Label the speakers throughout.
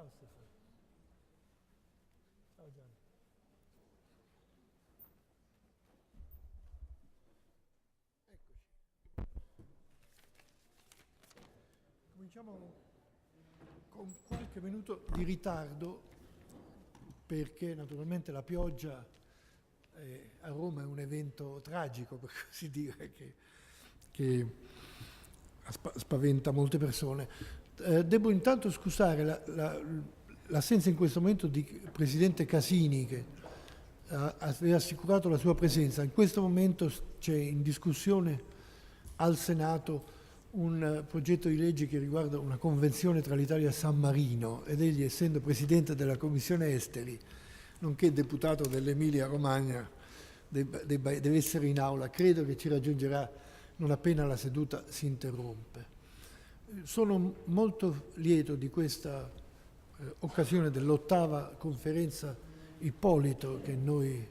Speaker 1: Ciao Stefano. Ciao Gianni. Eccoci. Cominciamo con qualche minuto di ritardo perché naturalmente la pioggia a Roma è un evento tragico, per così dire, che spaventa molte persone. Devo intanto scusare l'assenza in questo momento di Presidente Casini, che aveva assicurato la sua presenza. In questo momento c'è in discussione al Senato un progetto di legge che riguarda una convenzione tra l'Italia e San Marino, ed egli, essendo Presidente della Commissione Esteri, nonché deputato dell'Emilia Romagna, deve essere in aula. Credo che ci raggiungerà non appena la seduta si interrompe. Sono molto lieto di questa occasione dell'8ª conferenza Ippolito che noi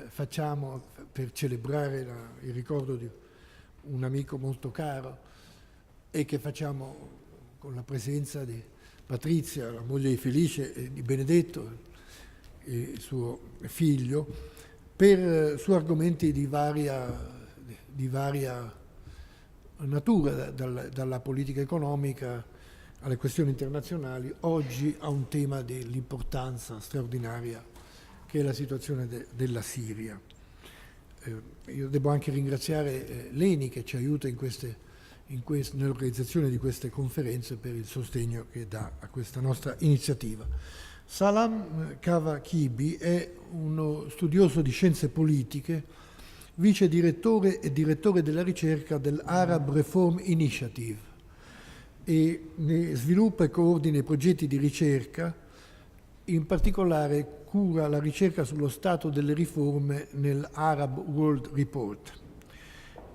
Speaker 1: facciamo per celebrare il ricordo di un amico molto caro, e che facciamo con la presenza di Patrizia, la moglie di Felice, e di Benedetto, e suo figlio, su argomenti di varia natura, dalla politica economica alle questioni internazionali, oggi a un tema dell'importanza straordinaria che è la situazione della Siria. Io devo anche ringraziare Leni, che ci aiuta nell'organizzazione di queste conferenze, per il sostegno che dà a questa nostra iniziativa. Salam Kavakibi è uno studioso di scienze politiche, vice direttore e direttore della ricerca dell'Arab Reform Initiative, e ne sviluppa e coordina i progetti di ricerca. In particolare cura la ricerca sullo stato delle riforme nell'Arab World Report,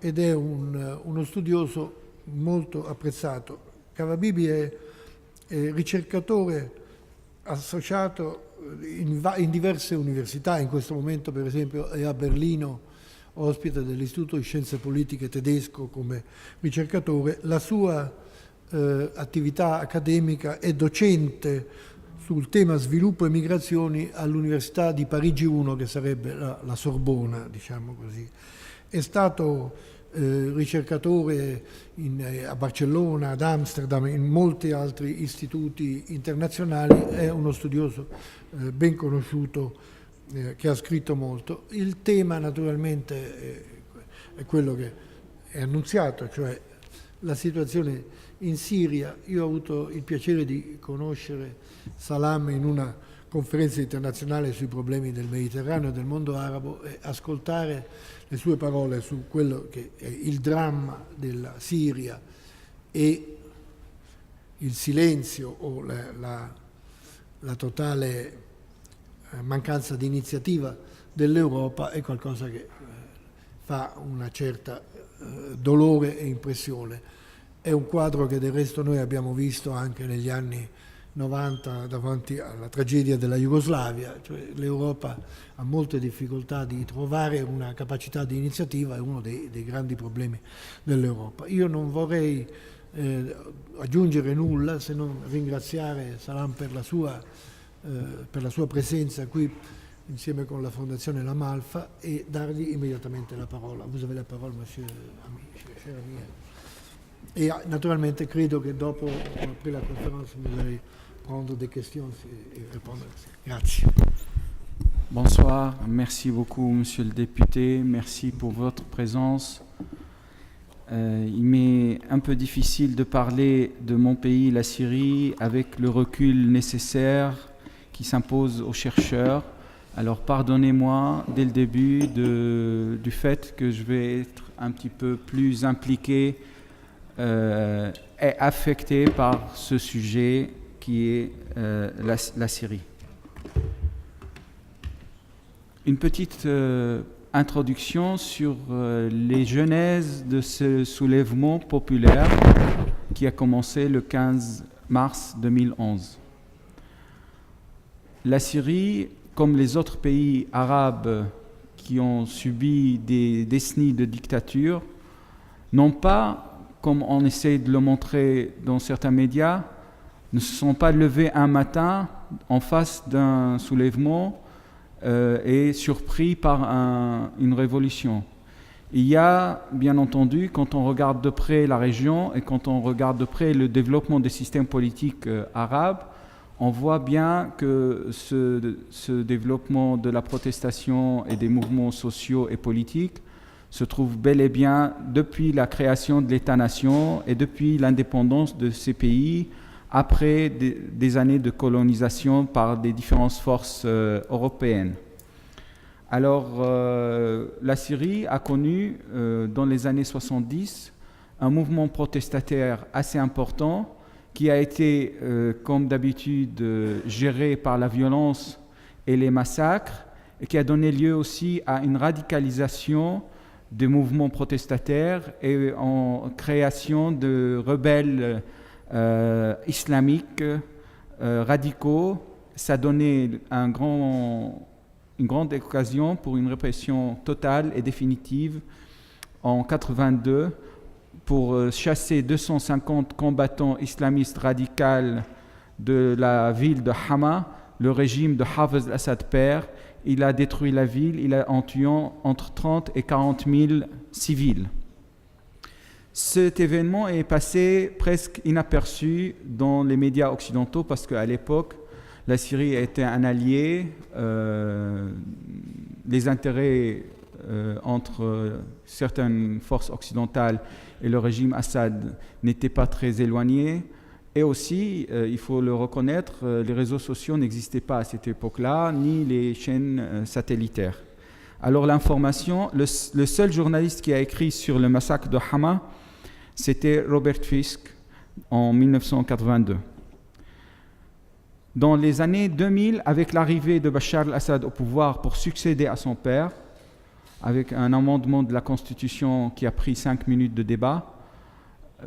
Speaker 1: ed è uno studioso molto apprezzato. Kavakibi è ricercatore associato in diverse università. In questo momento, per esempio, è a Berlino, ospite dell'Istituto di Scienze Politiche tedesco come ricercatore. La sua attività accademica è docente sul tema sviluppo e migrazioni all'Università di Parigi 1, che sarebbe la Sorbona, diciamo così. È stato ricercatore a Barcellona, ad Amsterdam, in molti altri istituti internazionali. È uno studioso ben conosciuto, che ha scritto molto. Il tema naturalmente è quello che è annunziato, cioè la situazione in Siria. Io ho avuto il piacere di conoscere Salam in una conferenza internazionale sui problemi del Mediterraneo e del mondo arabo, e ascoltare le sue parole su quello che è il dramma della Siria e il silenzio o la totale mancanza di iniziativa dell'Europa è qualcosa che fa una certa dolore e impressione. È un quadro che del resto noi abbiamo visto anche negli anni 90 davanti alla tragedia della Jugoslavia, cioè l'Europa ha molte difficoltà di trovare una capacità di iniziativa, è uno dei grandi problemi dell'Europa. Io non vorrei aggiungere nulla, se non ringraziare Salam per la sua presenza qui insieme con la Fondazione La Malfa, e dargli immediatamente la parola. Vous avez la parole, monsieur cher ami. Et naturalmente credo che dopo, après la conférence, vous allez prendre des questions et répondre. Grazie.
Speaker 2: Bonsoir, merci beaucoup monsieur le député, merci pour votre présence. Il m'est un peu difficile de parler de mon pays, la Syrie, avec le recul nécessaire qui s'impose aux chercheurs. Alors pardonnez-moi dès le début du fait que je vais être un petit peu plus impliqué est affecté par ce sujet qui est la Syrie. Une petite introduction sur les genèses de ce soulèvement populaire qui a commencé le 15 mars 2011. La Syrie, comme les autres pays arabes qui ont subi des décennies de dictature, n'ont pas, comme on essaie de le montrer dans certains médias, ne se sont pas levés un matin en face d'un soulèvement et surpris par une révolution. Il y a, bien entendu, quand on regarde de près la région et quand on regarde de près le développement des systèmes politiques arabes, on voit bien que ce développement de la protestation et des mouvements sociaux et politiques se trouve bel et bien depuis la création de l'État-nation et depuis l'indépendance de ces pays après des années de colonisation par des différentes forces européennes. Alors, la Syrie a connu, dans les années 70, un mouvement protestataire assez important qui a été, comme d'habitude, géré par la violence et les massacres et qui a donné lieu aussi à une radicalisation des mouvements protestataires et en création de rebelles islamiques radicaux. Ça a donné une grande occasion pour une répression totale et définitive en 1982 pour chasser 250 combattants islamistes radicaux de la ville de Hama. Le régime de Hafez al-Assad père, il a détruit la ville en tuant entre 30 et 40 000 civils. Cet événement est passé presque inaperçu dans les médias occidentaux parce qu'à l'époque, la Syrie était un allié, les intérêts entre certaines forces occidentales et le régime Assad n'étaient pas très éloignés. Et aussi, il faut le reconnaître, les réseaux sociaux n'existaient pas à cette époque-là, ni les chaînes satellitaires. Alors l'information, le seul journaliste qui a écrit sur le massacre de Hama, c'était Robert Fisk en 1982. Dans les années 2000, avec l'arrivée de Bachar al-Assad au pouvoir pour succéder à son père, avec un amendement de la Constitution qui a pris 5 minutes de débat,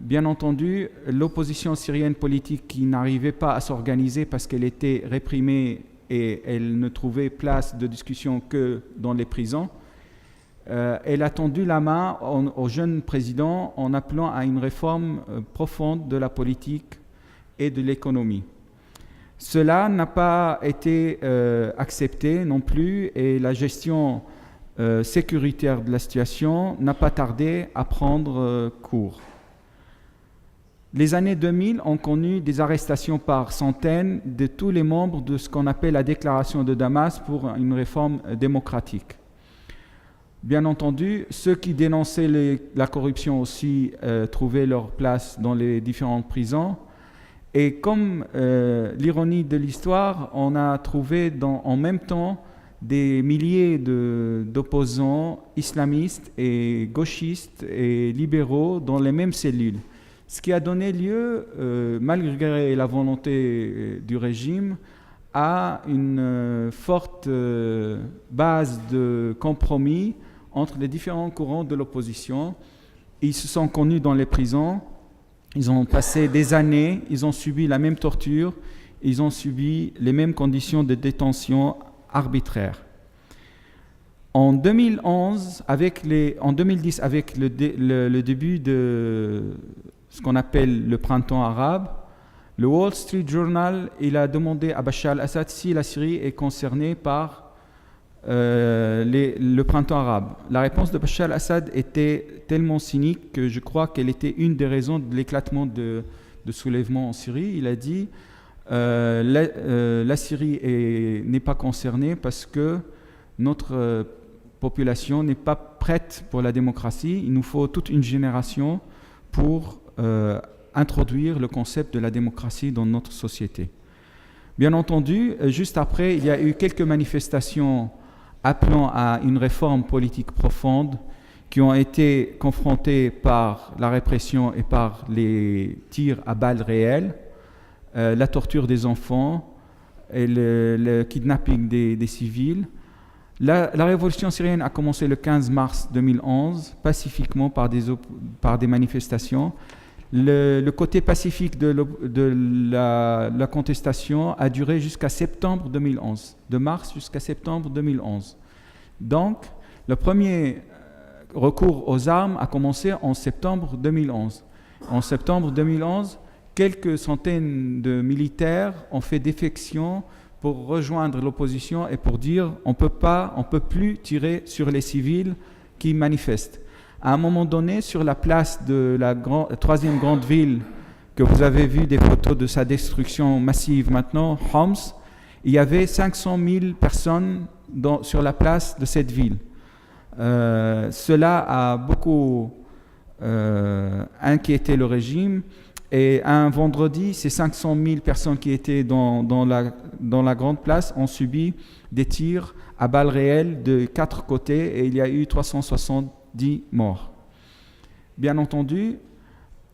Speaker 2: bien entendu, l'opposition syrienne politique qui n'arrivait pas à s'organiser parce qu'elle était réprimée et elle ne trouvait place de discussion que dans les prisons, elle a tendu la main au jeune président en appelant à une réforme profonde de la politique et de l'économie. Cela n'a pas été accepté non plus et la gestion sécuritaire de la situation n'a pas tardé à prendre cours. Les années 2000 ont connu des arrestations par centaines de tous les membres de ce qu'on appelle la déclaration de Damas pour une réforme démocratique. Bien entendu, ceux qui dénonçaient la corruption aussi trouvaient leur place dans les différentes prisons. Et comme l'ironie de l'histoire, on a trouvé en même temps des milliers d'opposants islamistes et gauchistes et libéraux dans les mêmes cellules. Ce qui a donné lieu, malgré la volonté du régime, à une forte base de compromis entre les différents courants de l'opposition. Ils se sont connus dans les prisons. Ils ont passé des années, ils ont subi la même torture, ils ont subi les mêmes conditions de détention arbitraires. En 2010, avec le début de ce qu'on appelle le printemps arabe, le Wall Street Journal il a demandé à Bachar al-Assad si la Syrie est concernée par le printemps arabe. La réponse de Bachar al-Assad était tellement cynique que je crois qu'elle était une des raisons de l'éclatement de soulèvement en Syrie. Il a dit la Syrie n'est pas concernée parce que notre population n'est pas prête pour la démocratie. Il nous faut toute une génération pour introduire le concept de la démocratie dans notre société. Bien entendu, juste après, il y a eu quelques manifestations appelant à une réforme politique profonde qui ont été confrontées par la répression et par les tirs à balles réelles, la torture des enfants et le kidnapping des civils. La révolution syrienne a commencé le 15 mars 2011, pacifiquement par des manifestations. Le côté pacifique de la contestation a duré jusqu'à septembre 2011, de mars jusqu'à septembre 2011. Donc, le premier recours aux armes a commencé en septembre 2011. En septembre 2011, quelques centaines de militaires ont fait défection pour rejoindre l'opposition et pour dire on peut plus tirer sur les civils qui manifestent. À un moment donné, sur la place de la troisième grande ville, que vous avez vu des photos de sa destruction massive maintenant, Homs, il y avait 500 000 personnes sur la place de cette ville. Cela a beaucoup inquiété le régime. Et un vendredi, ces 500 000 personnes qui étaient dans la grande place ont subi des tirs à balles réelles de 4 côtés et il y a eu 370 morts. Bien entendu,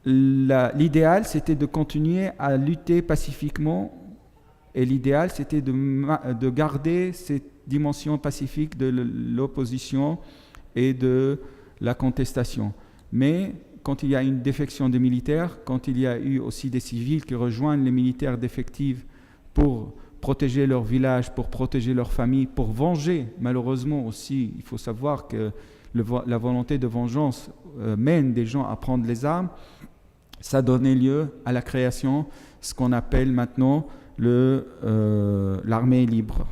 Speaker 2: l'idéal, c'était de continuer à lutter pacifiquement et l'idéal, c'était de garder cette dimension pacifique de l'opposition et de la contestation. Mais quand il y a une défection des militaires, quand il y a eu aussi des civils qui rejoignent les militaires défectifs pour protéger leur village, pour protéger leur famille, pour venger, malheureusement aussi, il faut savoir que la volonté de vengeance mène des gens à prendre les armes, ça donnait lieu à la création, ce qu'on appelle maintenant l'armée libre.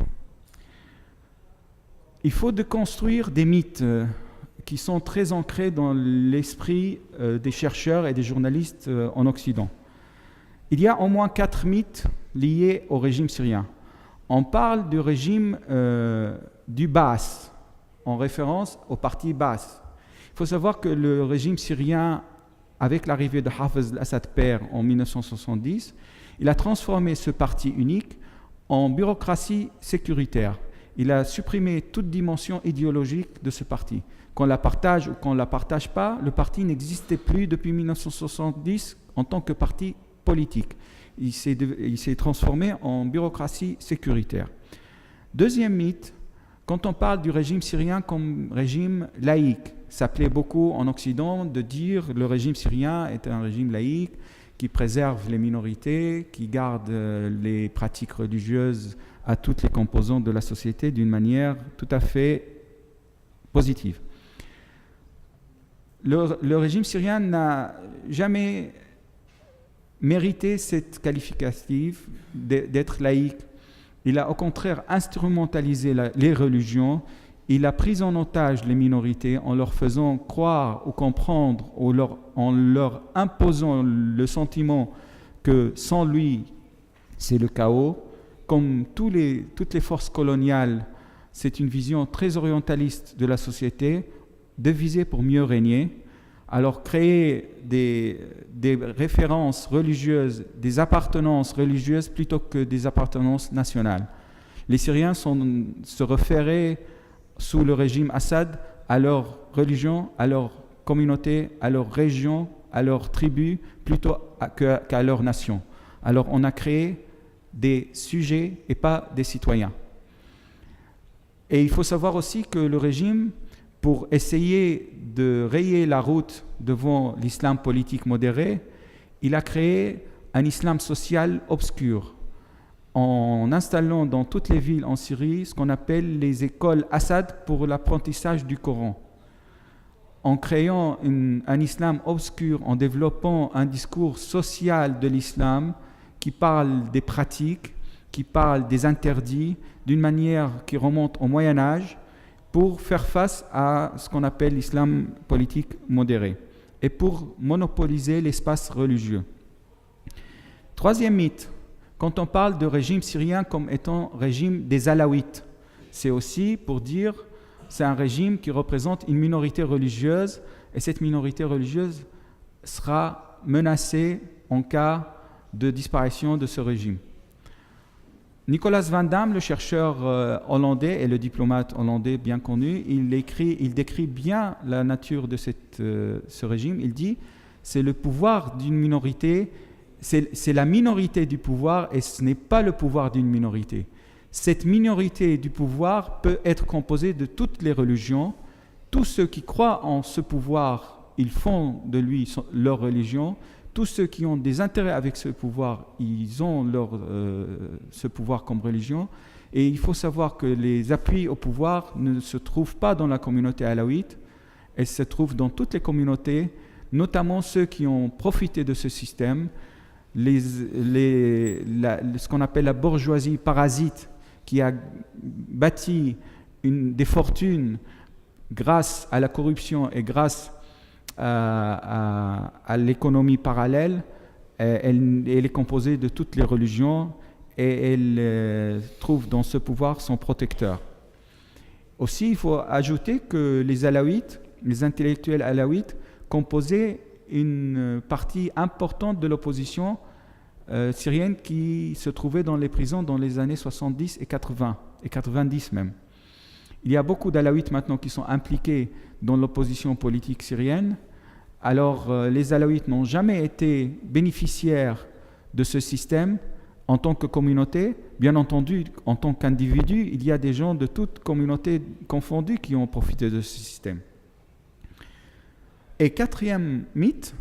Speaker 2: Il faut déconstruire des mythes qui sont très ancrés dans l'esprit des chercheurs et des journalistes en Occident. Il y a au moins 4 mythes liés au régime syrien. On parle du régime du Baas, en référence au parti Baas. Il faut savoir que le régime syrien, avec l'arrivée de Hafez al-Assad père en 1970, il a transformé ce parti unique en bureaucratie sécuritaire. Il a supprimé toute dimension idéologique de ce parti. Qu'on la partage ou qu'on ne la partage pas, le parti n'existait plus depuis 1970 en tant que parti politique. Il s'est transformé en bureaucratie sécuritaire. Deuxième mythe, quand on parle du régime syrien comme régime laïque, ça plaît beaucoup en Occident de dire que le régime syrien est un régime laïque qui préserve les minorités, qui garde les pratiques religieuses à toutes les composantes de la société d'une manière tout à fait positive. Le régime syrien n'a jamais mérité cette qualificative d'être laïque. Il a au contraire instrumentalisé les religions, il a pris en otage les minorités en leur faisant croire ou comprendre, ou en leur imposant le sentiment que sans lui, c'est le chaos. Comme toutes les forces coloniales, c'est une vision très orientaliste de la société, diviser pour mieux régner. Alors créer des références religieuses, des appartenances religieuses plutôt que des appartenances nationales. Les Syriens se référaient sous le régime Assad à leur religion, à leur communauté, à leur région, à leur tribu, plutôt qu'à leur nation. Alors on a créé des sujets et pas des citoyens. Et il faut savoir aussi que le régime, pour essayer de rayer la route devant l'islam politique modéré, il a créé un islam social obscur, en installant dans toutes les villes en Syrie ce qu'on appelle les écoles Assad pour l'apprentissage du Coran. En créant un islam obscur, en développant un discours social de l'islam qui parle des pratiques, qui parle des interdits, d'une manière qui remonte au Moyen-Âge, pour faire face à ce qu'on appelle l'islam politique modéré et pour monopoliser l'espace religieux. Troisième mythe, quand on parle de régime syrien comme étant régime des Alaouites, c'est aussi pour dire c'est un régime qui représente une minorité religieuse et cette minorité religieuse sera menacée en cas de disparition de ce régime. Nicolas Van Damme, le chercheur hollandais et le diplomate hollandais bien connu, il décrit bien la nature de ce régime. Il dit c'est le pouvoir d'une minorité, c'est la minorité du pouvoir et ce n'est pas le pouvoir d'une minorité. Cette minorité du pouvoir peut être composée de toutes les religions. Tous ceux qui croient en ce pouvoir, ils font de lui leur religion. Tous ceux qui ont des intérêts avec ce pouvoir, ils ont ce pouvoir comme religion. Et il faut savoir que les appuis au pouvoir ne se trouvent pas dans la communauté alaouite, elles se trouvent dans toutes les communautés, notamment ceux qui ont profité de ce système. ce qu'on appelle la bourgeoisie parasite qui a bâti des fortunes grâce à la corruption et grâce à l'économie parallèle, elle est composée de toutes les religions et elle trouve dans ce pouvoir son protecteur. Aussi, il faut ajouter que les alaouites, les intellectuels alaouites, composaient une partie importante de l'opposition syrienne qui se trouvait dans les prisons dans les années 70 et 80, et 90 même. Il y a beaucoup d'alaouites maintenant qui sont impliqués dans l'opposition politique syrienne. Alors, les alaouites n'ont jamais été bénéficiaires de ce système en tant que communauté. Bien entendu, en tant qu'individu, il y a des gens de toutes communautés confondues qui ont profité de ce système. Et quatrième mythe,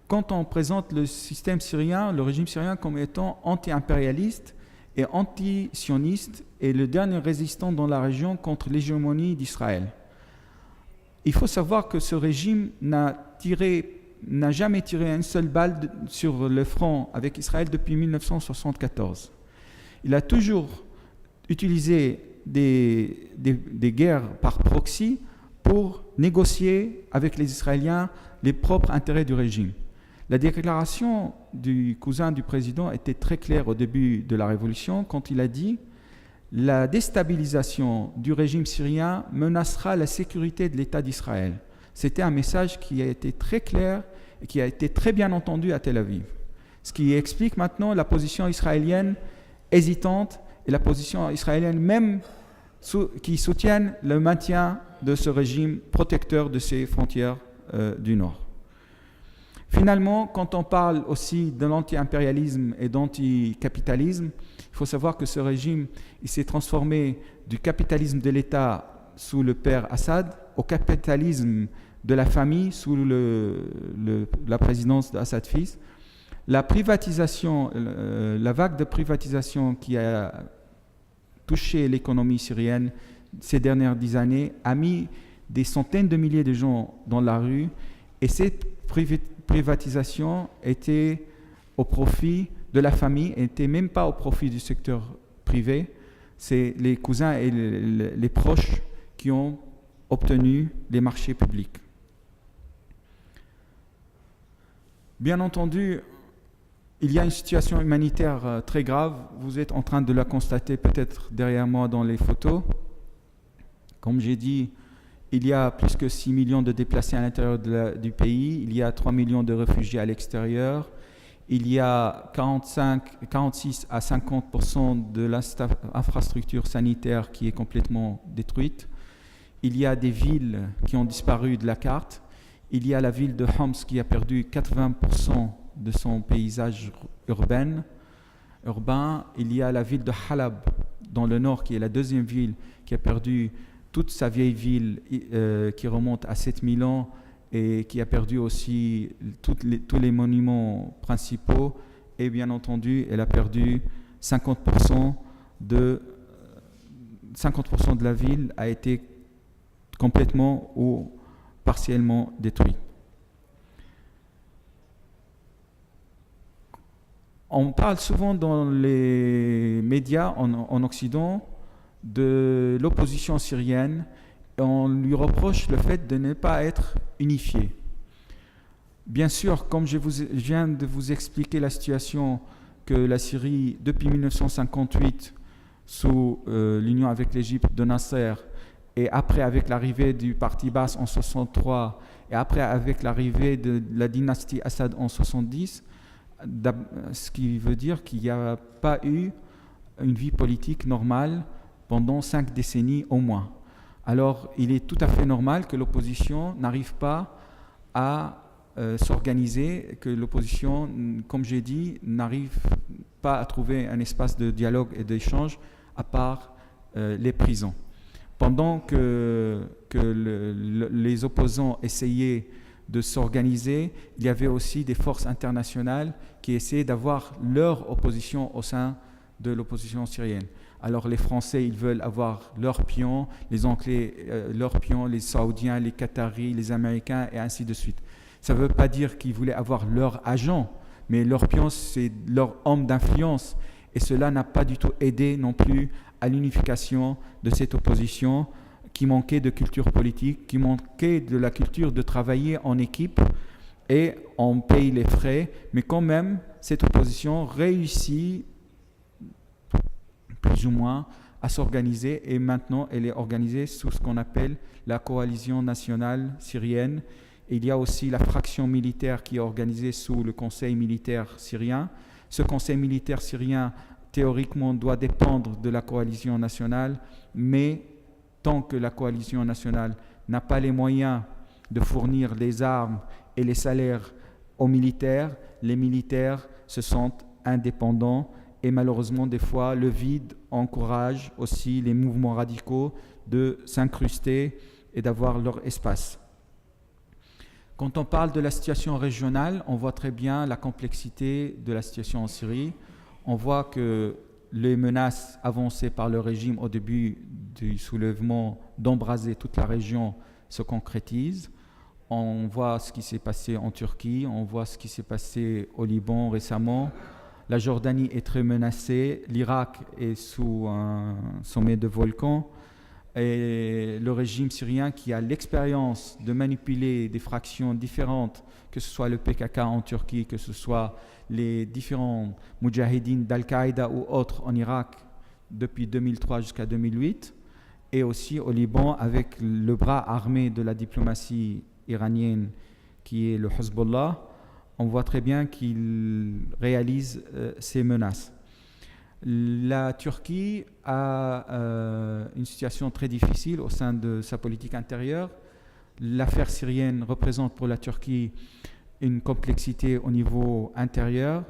Speaker 2: quand on présente le système syrien, le régime syrien comme étant anti-impérialiste et anti-sioniste et le dernier résistant dans la région contre l'hégémonie d'Israël. Il faut savoir que ce régime n'a jamais tiré une seule balle sur le front avec Israël depuis 1974. Il a toujours utilisé des guerres par proxy pour négocier avec les Israéliens les propres intérêts du régime. La déclaration du cousin du président était très claire au début de la révolution quand il a dit « La déstabilisation du régime syrien menacera la sécurité de l'État d'Israël ». C'était un message qui a été très clair et qui a été très bien entendu à Tel Aviv. Ce qui explique maintenant la position israélienne hésitante et la position israélienne même qui soutiennent le maintien de ce régime protecteur de ses frontières du Nord. Finalement, quand on parle aussi de l'anti-impérialisme et d'anti-capitalisme, il faut savoir que ce régime il s'est transformé du capitalisme de l'État sous le père Assad au capitalisme de la famille sous la présidence d'Assad fils. La privatisation, la vague de privatisation qui a touché l'économie syrienne ces dernières 10 années a mis des centaines de milliers de gens dans la rue et cette privatisation était au profit de la famille, n'était même pas au profit du secteur privé. C'est les cousins et les proches qui ont obtenu les marchés publics. Bien entendu, il y a une situation humanitaire très grave. Vous êtes en train de la constater peut-être derrière moi dans les photos. Comme j'ai dit, il y a plus que 6 millions de déplacés à l'intérieur du pays. Il y a 3 millions de réfugiés à l'extérieur. Il y a 46 à 50% de l'infrastructure sanitaire qui est complètement détruite. Il y a des villes qui ont disparu de la carte. Il y a la ville de Homs qui a perdu 80% de son paysage urbain. Il y a la ville de Halab dans le nord qui est la deuxième ville qui a perdu toute sa vieille ville qui remonte à 7000 ans et qui a perdu aussi tous les monuments principaux. Et bien entendu, elle a perdu 50% de la ville a été complètement ou partiellement détruite. On parle souvent dans les médias en Occident de l'opposition syrienne et on lui reproche le fait de ne pas être unifiée. Bien sûr, comme je viens de vous expliquer la situation que la Syrie, depuis 1958, sous l'union avec l'Égypte de Nasser, et après avec l'arrivée du parti Baas en 1963, et après avec l'arrivée de la dynastie Assad en 1970, ce qui veut dire qu'il n'y a pas eu une vie politique normale pendant 5 décennies au moins. Alors, il est tout à fait normal que l'opposition n'arrive pas à s'organiser, que l'opposition, comme j'ai dit, n'arrive pas à trouver un espace de dialogue et d'échange à part les prisons. Pendant que les opposants essayaient de s'organiser, il y avait aussi des forces internationales qui essayaient d'avoir leur opposition au sein de l'opposition syrienne. Alors les Français, ils veulent avoir leurs pions, les Anglais, leurs pions, les Saoudiens, les Qataris, les Américains, et ainsi de suite. Ça ne veut pas dire qu'ils voulaient avoir leurs agents, mais leur pion, c'est leur homme d'influence. Et cela n'a pas du tout aidé non plus à l'unification de cette opposition qui manquait de culture politique, qui manquait de la culture de travailler en équipe, et on paye les frais, mais quand même, cette opposition réussit plus ou moins à s'organiser, et maintenant elle est organisée sous ce qu'on appelle la coalition nationale syrienne. Et il y a aussi la fraction militaire qui est organisée sous le conseil militaire syrien. Ce conseil militaire syrien, théoriquement, doit dépendre de la coalition nationale, mais tant que la coalition nationale n'a pas les moyens de fournir les armes et les salaires aux militaires, les militaires se sentent indépendants, et malheureusement, des fois, le vide encourage aussi les mouvements radicaux de s'incruster et d'avoir leur espace. Quand on parle de la situation régionale, on voit très bien la complexité de la situation en Syrie. On voit que les menaces avancées par le régime au début du soulèvement d'embraser toute la région se concrétisent. On voit ce qui s'est passé en Turquie, on voit ce qui s'est passé au Liban récemment. La Jordanie est très menacée, l'Irak est sous un sommet de volcan, et le régime syrien, qui a l'expérience de manipuler des fractions différentes, que ce soit le PKK en Turquie, que ce soit les différents moudjahidines d'Al-Qaïda ou autres en Irak depuis 2003 jusqu'à 2008, et aussi au Liban avec le bras armé de la diplomatie iranienne qui est le Hezbollah. On voit très bien qu'il réalise ces menaces. La Turquie a une situation très difficile au sein de sa politique intérieure. L'affaire syrienne représente pour la Turquie une complexité au niveau intérieur.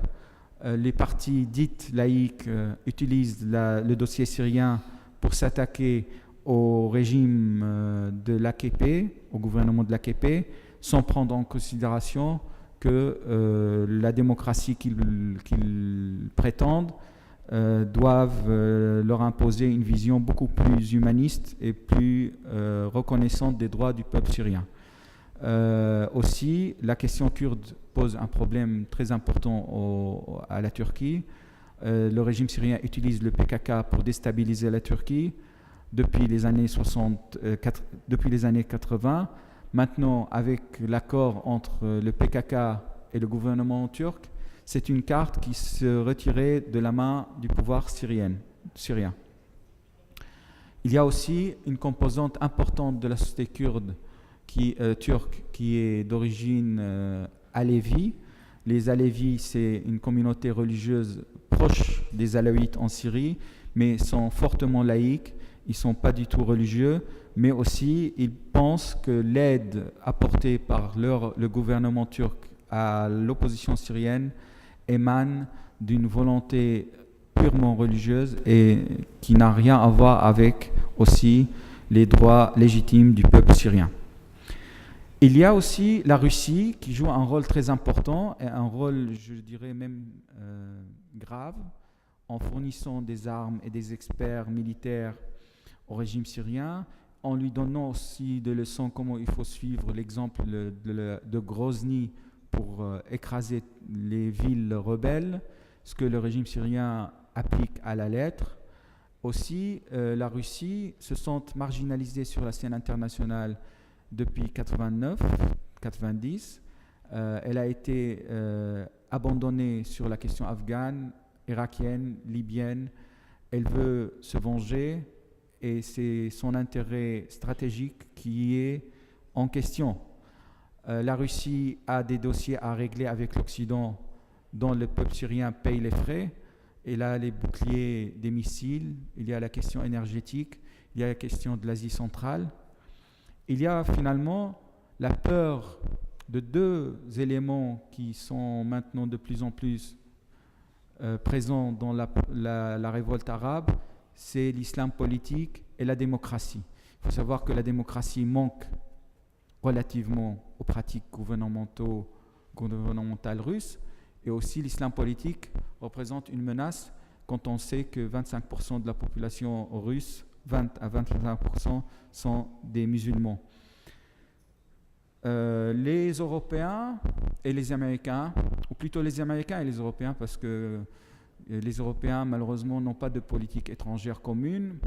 Speaker 2: Les partis dites laïques utilisent le dossier syrien pour s'attaquer au régime de l'AKP, au gouvernement de l'AKP, sans prendre en considération que la démocratie qu'ils prétendent doivent leur imposer une vision beaucoup plus humaniste et plus reconnaissante des droits du peuple syrien. Aussi, la question kurde pose un problème très important à la Turquie. Le régime syrien utilise le PKK pour déstabiliser la Turquie depuis les années 80. Maintenant, avec l'accord entre le PKK et le gouvernement turc, c'est une carte qui se retirait de la main du pouvoir syrien. Il y a aussi une composante importante de la société kurde turque qui est d'origine alévi. Les Alévis, c'est une communauté religieuse proche des Alaouites en Syrie, mais sont fortement laïques. Ils ne sont pas du tout religieux, mais aussi ils pensent que l'aide apportée par le gouvernement turc à l'opposition syrienne émane d'une volonté purement religieuse et qui n'a rien à voir avec aussi les droits légitimes du peuple syrien. Il y a aussi la Russie qui joue un rôle très important, et un rôle, je dirais même grave, en fournissant des armes et des experts militaires au régime syrien, en lui donnant aussi des leçons comment il faut suivre l'exemple de Grozny pour écraser les villes rebelles, ce que le régime syrien applique à la lettre. Aussi, la Russie se sent marginalisée sur la scène internationale depuis 89-90. Elle a été abandonnée sur la question afghane, irakienne, libyenne. Elle veut se venger et c'est son intérêt stratégique qui est en question. La Russie a des dossiers à régler avec l'Occident dont le peuple syrien paye les frais. Et là, les boucliers des missiles, il y a la question énergétique, il y a la question de l'Asie centrale. Il y a finalement la peur de deux éléments qui sont maintenant de plus en plus présents dans la révolte arabe, c'est l'islam politique et la démocratie. Il faut savoir que la démocratie manque relativement aux pratiques gouvernementales russes, et aussi l'islam politique représente une menace quand on sait que 25% de la population russe, 20 à 25% sont des musulmans. Les Européens et les Américains ou plutôt les Américains et les Européens, parce que les Européens, malheureusement, n'ont pas de politique étrangère commune.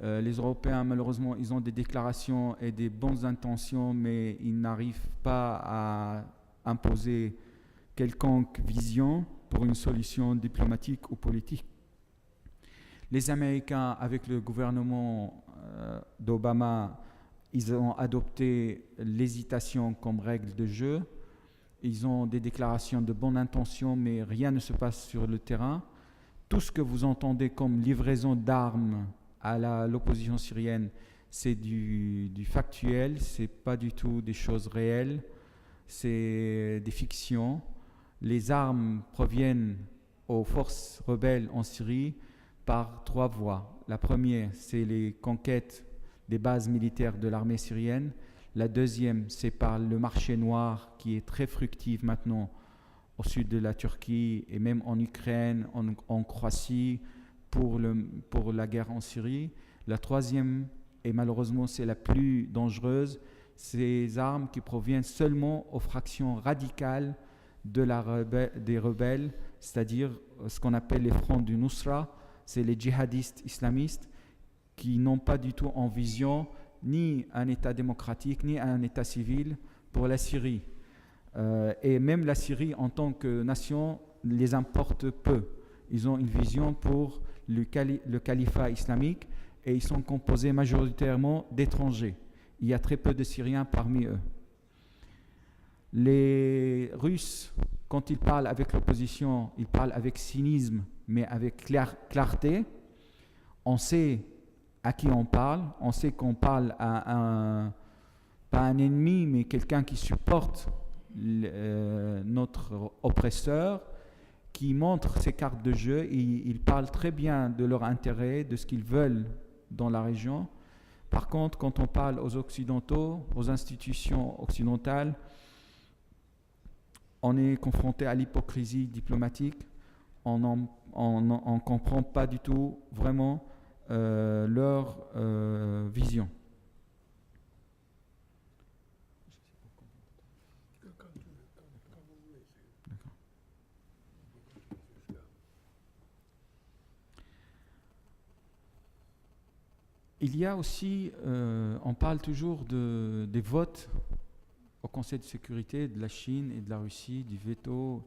Speaker 2: Les Européens, malheureusement, ils ont des déclarations et des bonnes intentions, mais ils n'arrivent pas à imposer quelconque vision pour une solution diplomatique ou politique. Les Américains, avec le gouvernement d'Obama, ils ont adopté l'hésitation comme règle de jeu. Ils ont des déclarations de bonne intention, mais rien ne se passe sur le terrain. Tout ce que vous entendez comme livraison d'armes à l'opposition syrienne, c'est du factuel, c'est pas du tout des choses réelles, c'est des fictions. Les armes proviennent aux forces rebelles en Syrie par 3 voies. La première, c'est les conquêtes des bases militaires de l'armée syrienne. La deuxième, c'est par le marché noir qui est très fructif maintenant au sud de la Turquie et même en Ukraine, en Croatie, pour la guerre en Syrie. La troisième, et malheureusement c'est la plus dangereuse, ces armes qui proviennent seulement aux fractions radicales des rebelles, c'est-à-dire ce qu'on appelle les fronts du Nusra, c'est les djihadistes islamistes qui n'ont pas du tout en vision ni un État démocratique, ni un État civil pour la Syrie. Et même la Syrie en tant que nation les importe peu. Ils ont une vision pour le califat islamique et ils sont composés majoritairement d'étrangers. Il y a très peu de Syriens parmi eux. Les Russes, quand ils parlent avec l'opposition, ils parlent avec cynisme, mais avec clarté. On sait à qui on parle. On sait qu'on parle à pas un ennemi, mais quelqu'un qui supporte notre oppresseur, qui montre ses cartes de jeu. Ils parlent très bien de leur intérêt, de ce qu'ils veulent dans la région. Par contre, quand on parle aux Occidentaux, aux institutions occidentales, on est confronté à l'hypocrisie diplomatique. On ne comprend pas du tout vraiment leur vision. D'accord. Il y a aussi, on parle toujours des votes au Conseil de sécurité de la Chine et de la Russie, du veto.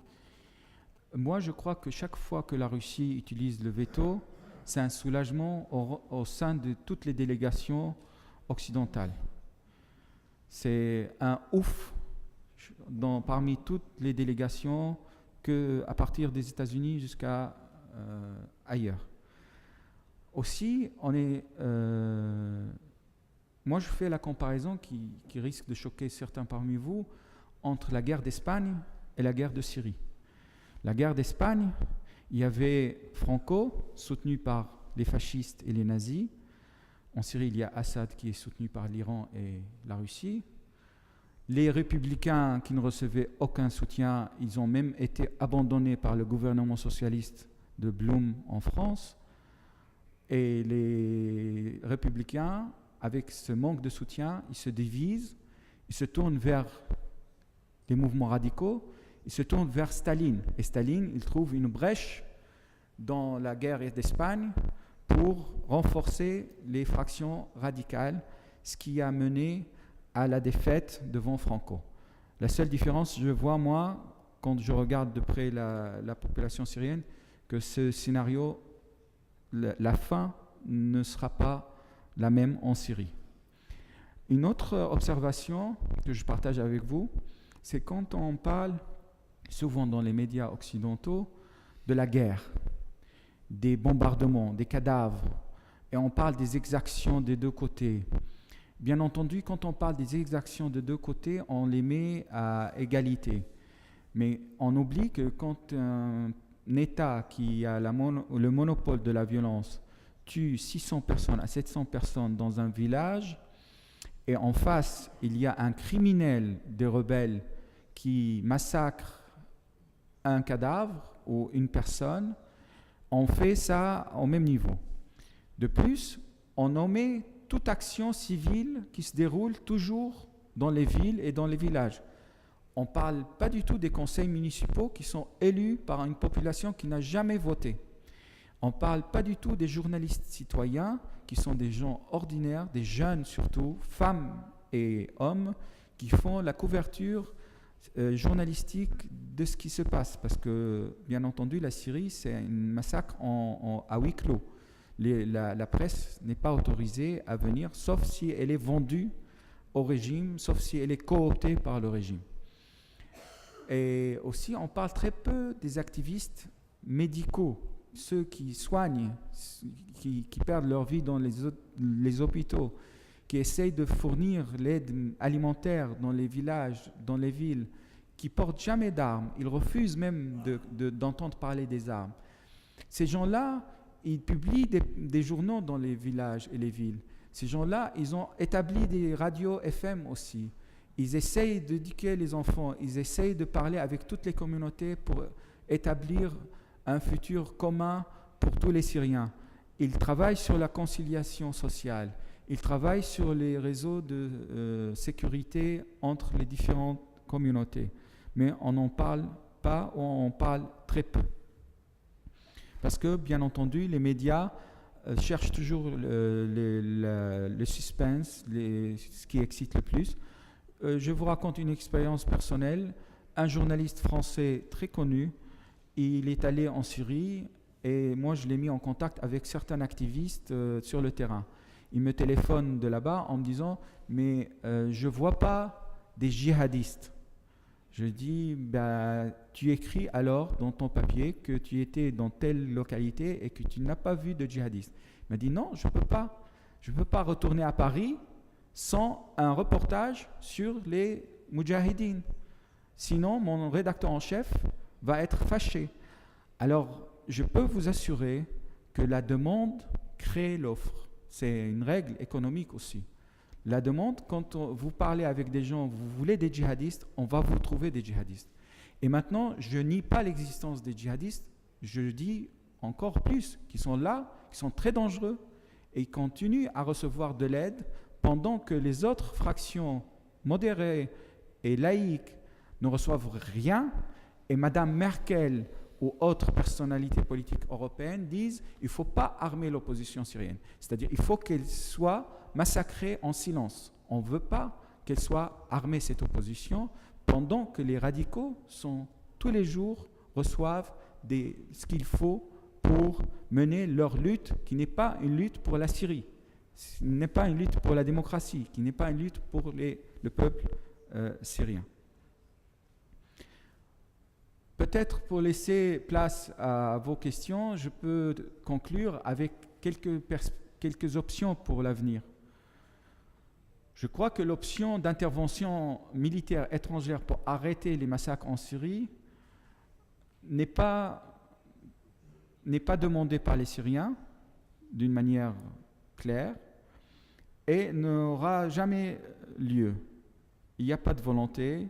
Speaker 2: Moi, je crois que chaque fois que la Russie utilise le veto, c'est un soulagement au sein de toutes les délégations occidentales. C'est un ouf parmi toutes les délégations, à partir des États-Unis jusqu'à ailleurs. Aussi, moi je fais la comparaison qui risque de choquer certains parmi vous entre la guerre d'Espagne et la guerre de Syrie. La guerre d'Espagne, il y avait Franco, soutenu par les fascistes et les nazis. En Syrie, il y a Assad qui est soutenu par l'Iran et la Russie. Les républicains qui ne recevaient aucun soutien, ils ont même été abandonnés par le gouvernement socialiste de Blum en France. Et les républicains, avec ce manque de soutien, ils se divisent, ils se tournent vers les mouvements radicaux, ils se tournent vers Staline. Et Staline, il trouve une brèche dans la guerre d'Espagne pour renforcer les fractions radicales, ce qui a mené à la défaite devant Franco. La seule différence, je vois moi, quand je regarde de près la population syrienne, que ce scénario, la fin ne sera pas la même en Syrie. Une autre observation que je partage avec vous, c'est quand on parle souvent dans les médias occidentaux de la guerre, des bombardements, des cadavres, et on parle des exactions des deux côtés. Bien entendu, quand on parle des exactions des deux côtés, on les met à égalité. Mais on oublie que quand un État qui a le monopole de la violence tue 600 personnes à 700 personnes dans un village, et en face, il y a un criminel des rebelles qui massacre un cadavre ou une personne, on fait ça au même niveau. De plus, on omet toute action civile qui se déroule toujours dans les villes et dans les villages. on ne parle pas du tout des conseils municipaux qui sont élus par une population qui n'a jamais voté. On ne parle pas du tout des journalistes citoyens qui sont des gens ordinaires, des jeunes surtout, femmes et hommes, qui font la couverture journalistique de ce qui se passe. Parce que, bien entendu, la Syrie, c'est un massacre à huis clos. La presse n'est pas autorisée à venir, sauf si elle est vendue au régime, sauf si elle est cooptée par le régime. Et aussi, on parle très peu des activistes médicaux, ceux qui soignent, qui perdent leur vie dans les hôpitaux, qui essayent de fournir l'aide alimentaire dans les villages, dans les villes, qui portent jamais d'armes. Ils refusent même d'entendre parler des armes. Ces gens-là, ils publient des journaux dans les villages et les villes. Ces gens-là, ils ont établi des radios FM aussi. Ils essayent d'éduquer les enfants, ils essayent de parler avec toutes les communautés pour établir un futur commun pour tous les Syriens. Ils travaillent sur la conciliation sociale, ils travaillent sur les réseaux de sécurité entre les différentes communautés. Mais on n'en parle pas ou on en parle très peu. Parce que, bien entendu, les médias cherchent toujours le suspense, ce qui excite le plus. Je vous raconte une expérience personnelle. Un journaliste français très connu, il est allé en Syrie et moi je l'ai mis en contact avec certains activistes sur le terrain. Il me téléphone de là-bas en me disant « mais je ne vois pas des djihadistes ». Je dis tu écris alors dans ton papier que tu étais dans telle localité et que tu n'as pas vu de djihadistes. Il m'a dit « non, je ne peux pas. Je ne peux pas retourner à Paris sans un reportage sur les Moudjahidines. Sinon, mon rédacteur en chef va être fâché. » Alors, je peux vous assurer que la demande crée l'offre. C'est une règle économique aussi. La demande, quand vous parlez avec des gens, vous voulez des djihadistes, on va vous trouver des djihadistes. Et maintenant, je nie pas l'existence des djihadistes, je dis encore plus qu'ils sont là, qu'ils sont très dangereux et ils continuent à recevoir de l'aide pendant que les autres fractions modérées et laïques ne reçoivent rien, et Mme Merkel ou autres personnalités politiques européennes disent il ne faut pas armer l'opposition syrienne. C'est-à-dire il faut qu'elle soit massacrée en silence. On ne veut pas qu'elle soit armée, cette opposition, pendant que les radicaux tous les jours reçoivent ce qu'il faut pour mener leur lutte, qui n'est pas une lutte pour la Syrie, qui n'est pas une lutte pour la démocratie, qui n'est pas une lutte pour le peuple syrien. Peut-être pour laisser place à vos questions, je peux conclure avec quelques options pour l'avenir. Je crois que l'option d'intervention militaire étrangère pour arrêter les massacres en Syrie n'est pas demandée par les Syriens d'une manière claire et n'aura jamais lieu. Il n'y a pas de volonté.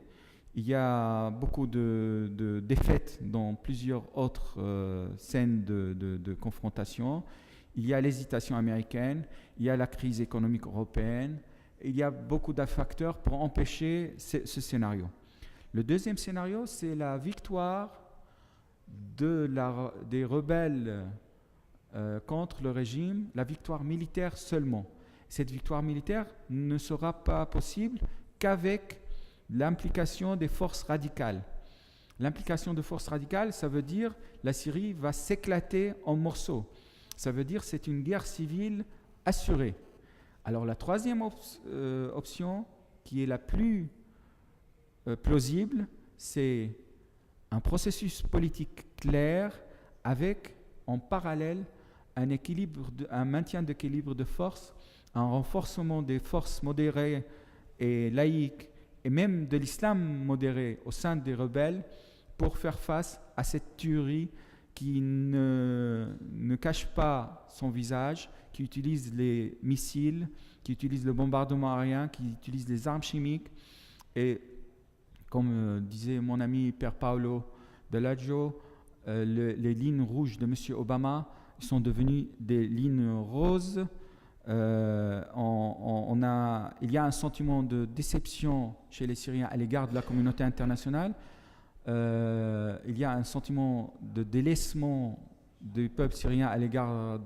Speaker 2: Il y a beaucoup de défaites dans plusieurs autres scènes de confrontation. Il y a l'hésitation américaine, il y a la crise économique européenne. Il y a beaucoup de facteurs pour empêcher ce scénario. Le deuxième scénario, c'est la victoire des rebelles contre le régime, la victoire militaire seulement. Cette victoire militaire ne sera pas possible qu'avec l'implication des forces radicales. L'implication de forces radicales, ça veut dire la Syrie va s'éclater en morceaux. Ça veut dire c'est une guerre civile assurée. Alors la troisième option, qui est la plus plausible, c'est un processus politique clair avec en parallèle un maintien d'équilibre de force, un renforcement des forces modérées et laïques et même de l'islam modéré au sein des rebelles pour faire face à cette tuerie qui ne cache pas son visage, qui utilise les missiles, qui utilise le bombardement aérien, qui utilise les armes chimiques. Et comme disait mon ami Pier Paolo Dell'Aggio, les lignes rouges de M. Obama sont devenues des lignes roses il y a un sentiment de déception chez les Syriens à l'égard de la communauté internationale. Il y a un sentiment de délaissement du peuple syrien à l'égard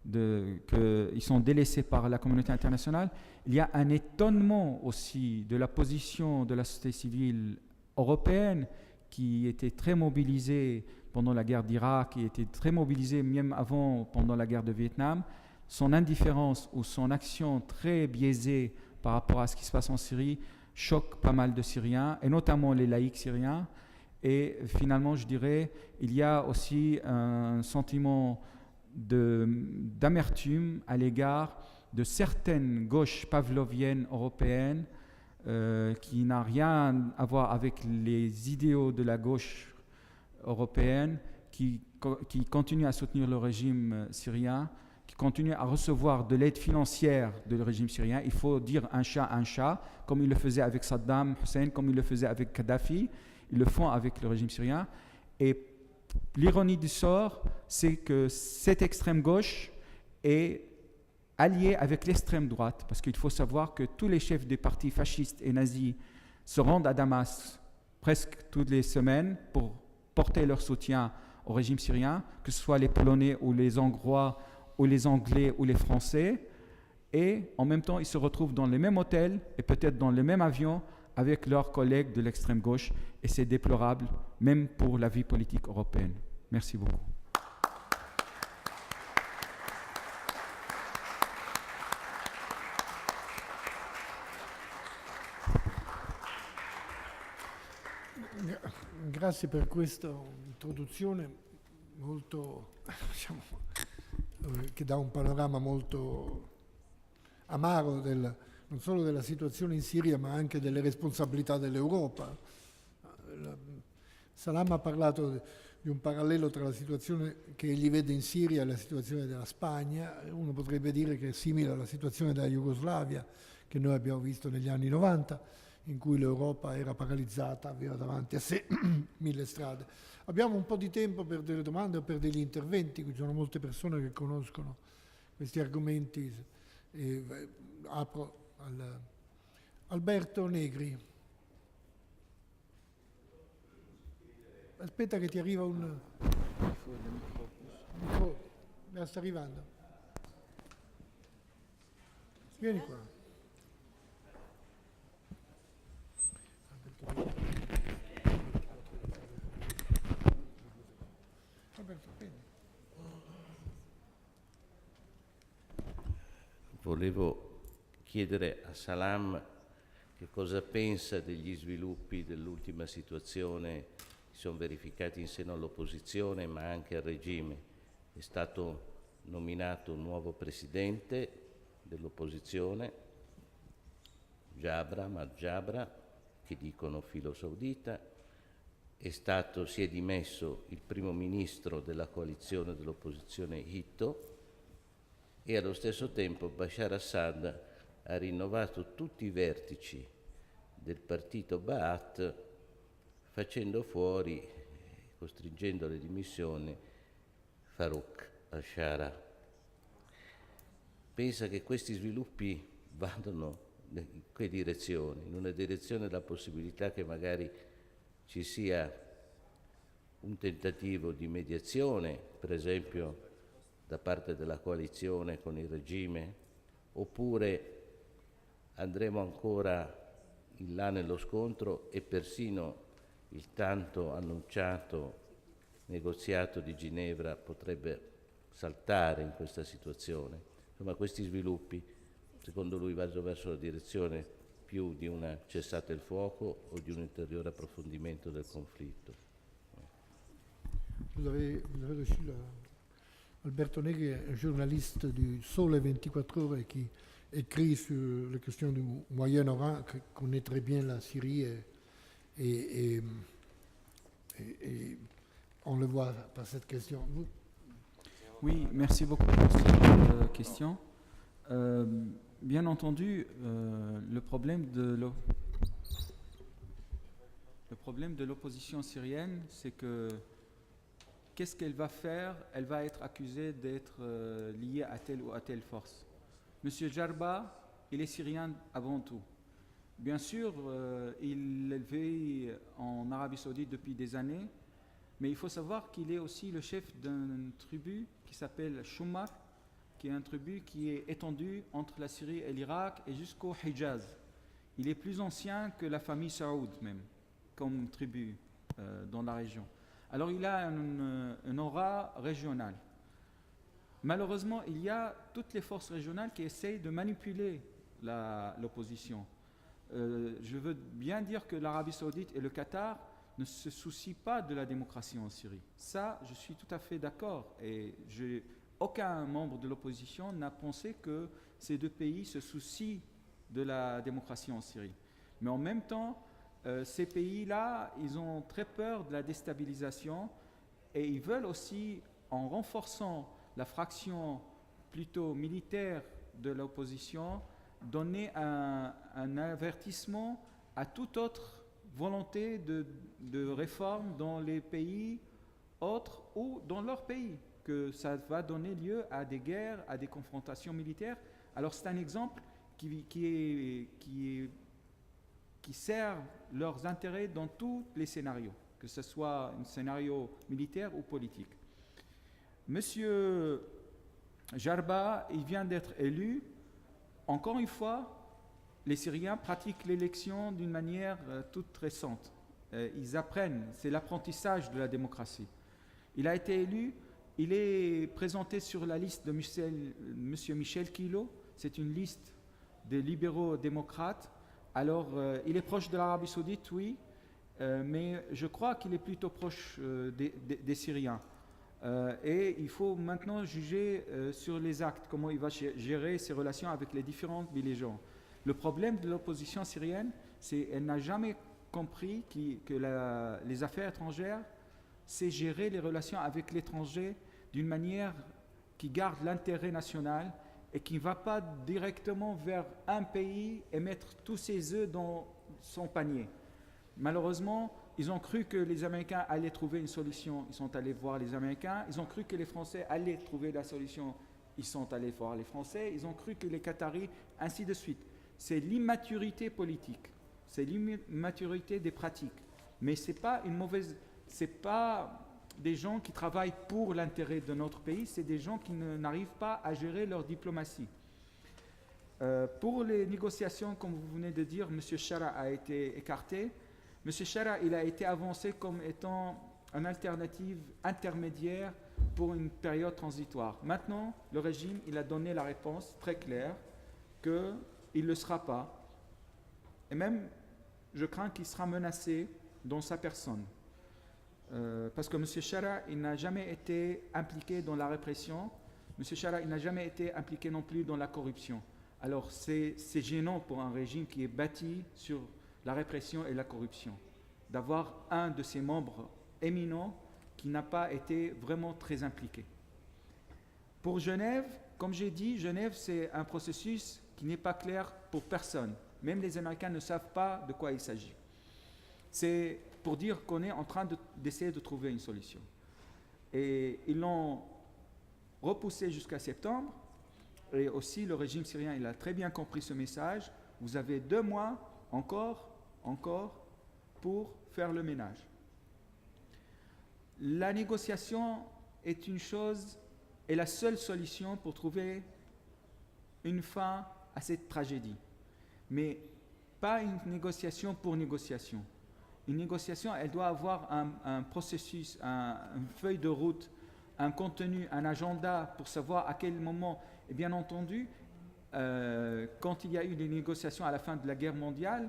Speaker 2: qu'ils sont délaissés par la communauté internationale. Il y a un étonnement aussi de la position de la société civile européenne qui était très mobilisée pendant la guerre d'Irak, qui était très mobilisée même avant, pendant la guerre de Vietnam. Son indifférence ou son action très biaisée par rapport à ce qui se passe en Syrie choque pas mal de Syriens, et notamment les laïcs syriens. Et finalement, je dirais, il y a aussi un sentiment d'amertume à l'égard de certaines gauches pavloviennes européennes qui n'a rien à voir avec les idéaux de la gauche européenne, qui continuent à soutenir le régime syrien, qui continuent à recevoir de l'aide financière du régime syrien. Il faut dire un chat, comme il le faisait avec Saddam Hussein, comme il le faisait avec Kadhafi. Ils le font avec le régime syrien. Et l'ironie du sort, c'est que cette extrême gauche est alliée avec l'extrême droite, parce qu'il faut savoir que tous les chefs des partis fascistes et nazis se rendent à Damas presque toutes les semaines pour porter leur soutien au régime syrien, que ce soit les Polonais ou les Hongrois ou les Anglais ou les Français, et en même temps ils se retrouvent dans les mêmes hôtels et peut-être dans les mêmes avions avec leurs collègues de l'extrême gauche, et c'est déplorable même pour la vie politique européenne. Merci beaucoup.
Speaker 1: Grazie per questa introduzione molto, diciamo, che dà un panorama molto amaro non solo della situazione in Siria, ma anche delle responsabilità dell'Europa. Salam ha parlato di un parallelo tra la situazione che egli vede in Siria e la situazione della Spagna. Uno potrebbe dire che è simile alla situazione della Jugoslavia che noi abbiamo visto negli anni 90, in cui l'Europa era paralizzata, aveva davanti a sé 1000 strade. Abbiamo un po' di tempo per delle domande o per degli interventi, qui ci sono molte persone che conoscono questi argomenti. Apro Alberto Negri. Aspetta che ti arriva un micro. Sta arrivando. Vieni qua.
Speaker 3: Volevo chiedere a Salam che cosa pensa degli sviluppi dell'ultima situazione che si sono verificati in seno all'opposizione ma anche al regime. È stato nominato un nuovo presidente dell'opposizione, Ahmad Jabra, che dicono filo saudita. Si è dimesso il primo ministro della coalizione dell'opposizione Hitto, e allo stesso tempo Bashar Assad ha rinnovato tutti i vertici del partito Ba'ath, facendo fuori, costringendo alle dimissioni, Farouk al-Shara. Pensa che questi sviluppi vadano in che direzione? In una direzione della possibilità che magari ci sia un tentativo di mediazione, per esempio da parte della coalizione con il regime, oppure andremo ancora in là nello scontro e persino il tanto annunciato negoziato di Ginevra potrebbe saltare in questa situazione. Insomma, questi sviluppi, secondo lui, vanno verso la direzione più di una cessata il fuoco o di un ulteriore approfondimento del conflitto.
Speaker 1: Alberto Negri est un journaliste du Sole 24 Heures qui écrit sur les questions du Moyen-Orient, qui connaît très bien la Syrie et on le voit par cette question.
Speaker 2: Oui, merci beaucoup pour cette question. Bien entendu, le problème de l'opposition syrienne, c'est que qu'est-ce qu'elle va faire? Elle va être accusée d'être liée à telle ou à telle force. M. Jarba, il est syrien avant tout. Bien sûr, il vit en Arabie Saoudite depuis des années, mais il faut savoir qu'il est aussi le chef d'une tribu qui s'appelle Shumar, qui est une tribu qui est étendue entre la Syrie et l'Irak et jusqu'au Hijaz. Il est plus ancien que la famille Saoud même, comme tribu dans la région. Alors il a une aura régionale. Malheureusement, il y a toutes les forces régionales qui essayent de manipuler l'opposition. Je veux bien dire que l'Arabie Saoudite et le Qatar ne se soucient pas de la démocratie en Syrie. Ça, je suis tout à fait d'accord. Et aucun membre de l'opposition n'a pensé que ces deux pays se soucient de la démocratie en Syrie. Mais en même temps, ces pays-là, ils ont très peur de la déstabilisation et ils veulent aussi, en renforçant la fraction plutôt militaire de l'opposition, donner un avertissement à toute autre volonté de réforme dans les pays autres ou dans leur pays, que ça va donner lieu à des guerres, à des confrontations militaires. Alors c'est un exemple qui sert leurs intérêts dans tous les scénarios, que ce soit un scénario militaire ou politique. Monsieur Jarba, il vient d'être élu. Encore une fois, les Syriens pratiquent l'élection d'une manière toute récente. Ils apprennent, c'est l'apprentissage de la démocratie. Il a été élu, il est présenté sur la liste de M. Michel Kilo, c'est une liste des libéraux démocrates. Alors, il est proche de l'Arabie Saoudite, oui, mais je crois qu'il est plutôt proche des Syriens. Et il faut maintenant juger sur les actes, comment il va gérer ses relations avec les différents belligérants. Le problème de l'opposition syrienne, c'est qu'elle n'a jamais compris que les affaires étrangères, c'est gérer les relations avec l'étranger d'une manière qui garde l'intérêt national et qui ne va pas directement vers un pays et mettre tous ses œufs dans son panier. Malheureusement, ils ont cru que les Américains allaient trouver une solution, ils sont allés voir les Américains. Ils ont cru que les Français allaient trouver la solution, ils sont allés voir les Français. Ils ont cru que les Qataris, ainsi de suite. C'est l'immaturité politique, c'est l'immaturité des pratiques. Mais ce n'est pas une mauvaise... C'est pas des gens qui travaillent pour l'intérêt de notre pays, c'est des gens qui n'arrivent pas à gérer leur diplomatie. Pour les négociations, comme vous venez de dire, M. Shara a été écarté. M. Shara, il a été avancé comme étant une alternative intermédiaire pour une période transitoire. Maintenant, le régime, il a donné la réponse très claire qu'il ne le sera pas. Et même, je crains qu'il sera menacé dans sa personne. Parce que M. Shara, il n'a jamais été impliqué dans la répression. M. Shara, il n'a jamais été impliqué non plus dans la corruption. Alors, c'est gênant pour un régime qui est bâti sur la répression et la corruption, d'avoir un de ses membres éminents qui n'a pas été vraiment très impliqué. Pour Genève, comme j'ai dit, Genève, c'est un processus qui n'est pas clair pour personne. Même les Américains ne savent pas de quoi il s'agit. C'est pour dire qu'on est en train d'essayer de trouver une solution. Et ils l'ont repoussé jusqu'à septembre. Et aussi, le régime syrien, il a très bien compris ce message. Vous avez 2 mois encore pour faire le ménage. La négociation est une chose, est la seule solution pour trouver une fin à cette tragédie. Mais pas une négociation pour négociation. Une négociation, elle doit avoir un processus, une feuille de route, un contenu, un agenda pour savoir à quel moment. Et bien entendu, quand il y a eu des négociations à la fin de la guerre mondiale,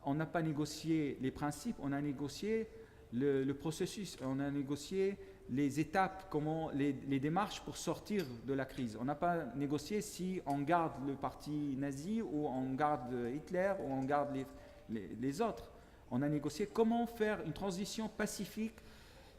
Speaker 2: on n'a pas négocié les principes, on a négocié le processus, on a négocié les étapes, comment les démarches pour sortir de la crise. On n'a pas négocié si on garde le parti nazi ou on garde Hitler ou on garde les autres. On a négocié comment faire une transition pacifique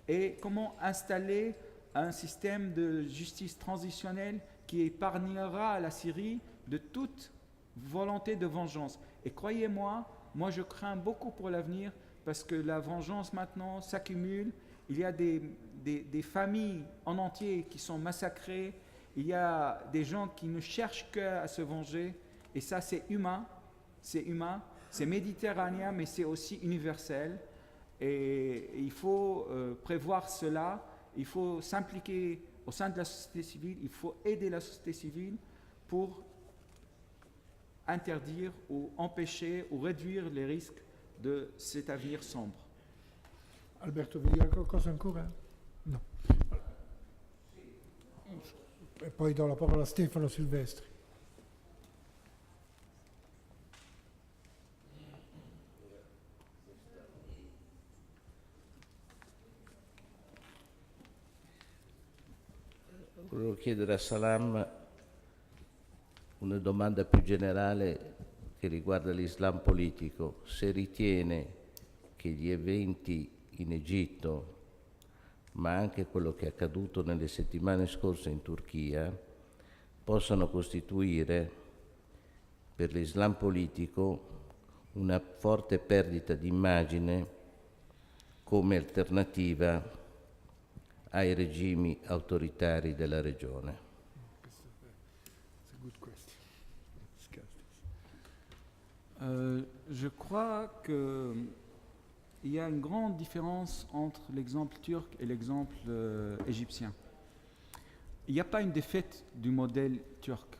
Speaker 2: et comment installer un système de justice transitionnelle qui épargnera la Syrie de toute volonté de vengeance. Et croyez-moi, moi je crains beaucoup pour l'avenir parce que la vengeance maintenant s'accumule. Il y a des familles en entier qui sont massacrées. il y a des gens qui ne cherchent qu'à se venger, et ça c'est humain, c'est méditerranéen, mais c'est aussi universel, et il faut prévoir cela, il faut s'impliquer au sein de la société civile, il faut aider la société civile pour interdire ou empêcher ou réduire les risques de cet avenir sombre.
Speaker 1: Alberto, vuoi dire qualcosa ancora? No. E poi do la parola a Stefano Silvestri.
Speaker 3: Volevo chiedere a Salam una domanda più generale che riguarda l'Islam politico. Se ritiene che gli eventi in Egitto, ma anche quello che è accaduto nelle settimane scorse in Turchia, possano costituire per l'Islam politico una forte perdita di immagine come alternativa ai regimi autoritari della regione.
Speaker 2: Je crois qu'il y a une grande différence entre l'exemple turc et l'exemple égyptien. Il n'y a pas une défaite du modèle turc.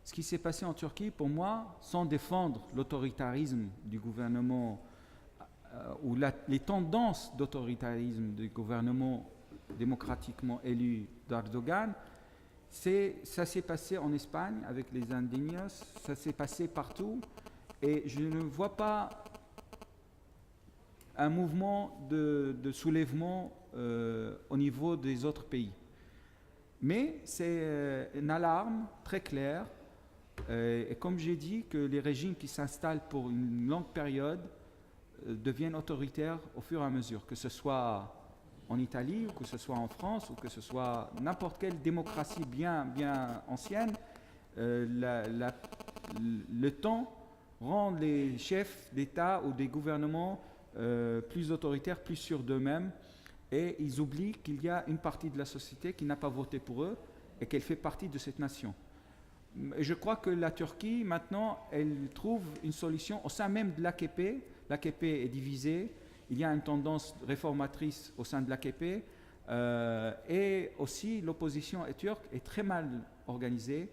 Speaker 2: Ce qui s'est passé en Turquie, pour moi, sans défendre l'autoritarisme du gouvernement ou les tendances d'autoritarisme du gouvernement démocratiquement élu d'Erdogan, ça s'est passé en Espagne avec les indignes, ça s'est passé partout, et je ne vois pas un mouvement de soulèvement au niveau des autres pays. Mais c'est une alarme très claire, et comme j'ai dit, que les régimes qui s'installent pour une longue période deviennent autoritaires au fur et à mesure, que ce soit en Italie, ou que ce soit en France, ou que ce soit n'importe quelle démocratie bien ancienne. Le temps rend les chefs d'État ou des gouvernements plus autoritaires, plus sûrs d'eux-mêmes, et ils oublient qu'il y a une partie de la société qui n'a pas voté pour eux et qu'elle fait partie de cette nation. Et je crois que la Turquie, maintenant, elle trouve une solution au sein même de l'AKP. L'AKP est divisée. Il y a une tendance réformatrice au sein de l'AKP, et aussi l'opposition turque est très mal organisée.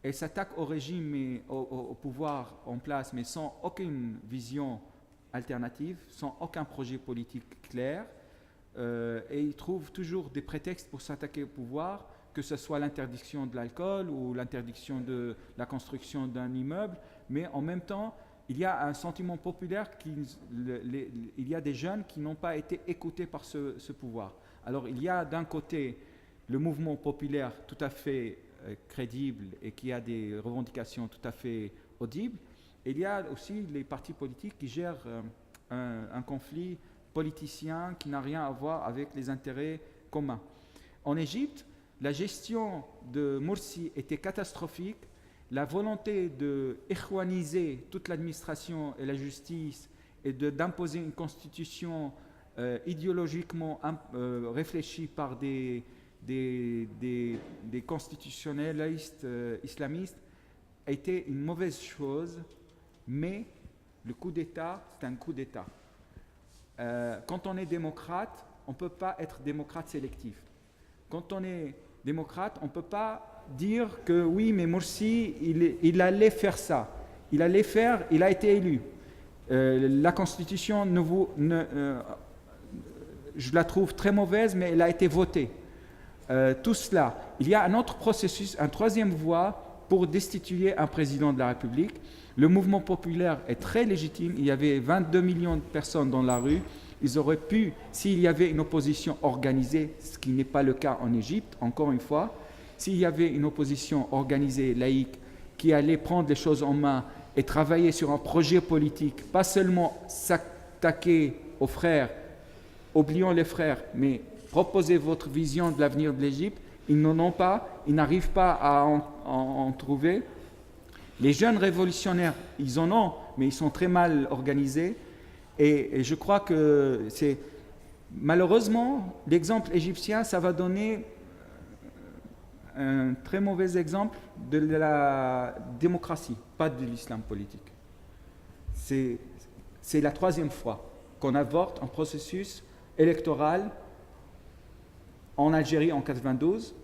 Speaker 2: Elle s'attaque au régime et au pouvoir en place, mais sans aucune vision alternative, sans aucun projet politique clair. Et ils trouvent toujours des prétextes pour s'attaquer au pouvoir, que ce soit l'interdiction de l'alcool ou l'interdiction de la construction d'un immeuble, mais en même temps, il y a un sentiment populaire il y a des jeunes qui n'ont pas été écoutés par ce pouvoir. Alors il y a d'un côté le mouvement populaire tout à fait crédible et qui a des revendications tout à fait audibles, et il y a aussi les partis politiques qui gèrent un conflit politicien qui n'a rien à voir avec les intérêts communs. En Égypte, la gestion de Morsi était catastrophique. La volonté de ikhwaniser toute l'administration et la justice et d'imposer une constitution idéologiquement réfléchie par des constitutionnalistes islamistes a été une mauvaise chose, mais le coup d'État, c'est un coup d'État. Quand on est démocrate, on ne peut pas être démocrate sélectif. Quand on est démocrate, on ne peut pas dire que oui, mais Morsi, il allait faire ça. Il allait faire, il a été élu. La Constitution, je la trouve très mauvaise, mais elle a été votée. Tout cela. Il y a un autre processus, un troisième voie pour destituer un président de la République. Le mouvement populaire est très légitime. Il y avait 22 millions de personnes dans la rue. Ils auraient pu, s'il y avait une opposition organisée, ce qui n'est pas le cas en Égypte, encore une fois, s'il y avait une opposition organisée, laïque, qui allait prendre les choses en main et travailler sur un projet politique, pas seulement s'attaquer aux frères, oublions les frères, mais proposer votre vision de l'avenir de l'Égypte, ils n'en ont pas, ils n'arrivent pas à en trouver. Les jeunes révolutionnaires, ils en ont, mais ils sont très mal organisés. Et je crois que c'est malheureusement l'exemple égyptien, ça va donner un très mauvais exemple de la démocratie, pas de l'islam politique. C'est la troisième fois qu'on avorte un processus électoral en Algérie en 92,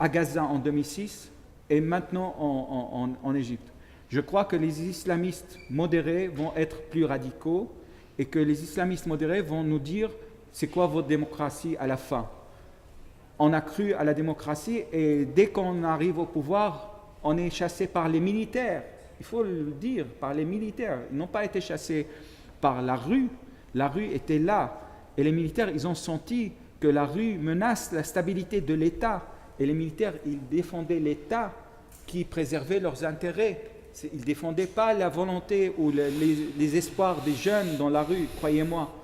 Speaker 2: à Gaza en 2006 et maintenant en Égypte. Je crois que les islamistes modérés vont être plus radicaux et que les islamistes modérés vont nous dire c'est quoi votre démocratie à la fin. On a cru à la démocratie et dès qu'on arrive au pouvoir, on est chassé par les militaires. Il faut le dire, par les militaires. Ils n'ont pas été chassés par la rue. La rue était là. Et les militaires, ils ont senti que la rue menace la stabilité de l'État. Et les militaires, ils défendaient l'État qui préservait leurs intérêts. Ils ne défendaient pas la volonté ou les espoirs des jeunes dans la rue, croyez-moi.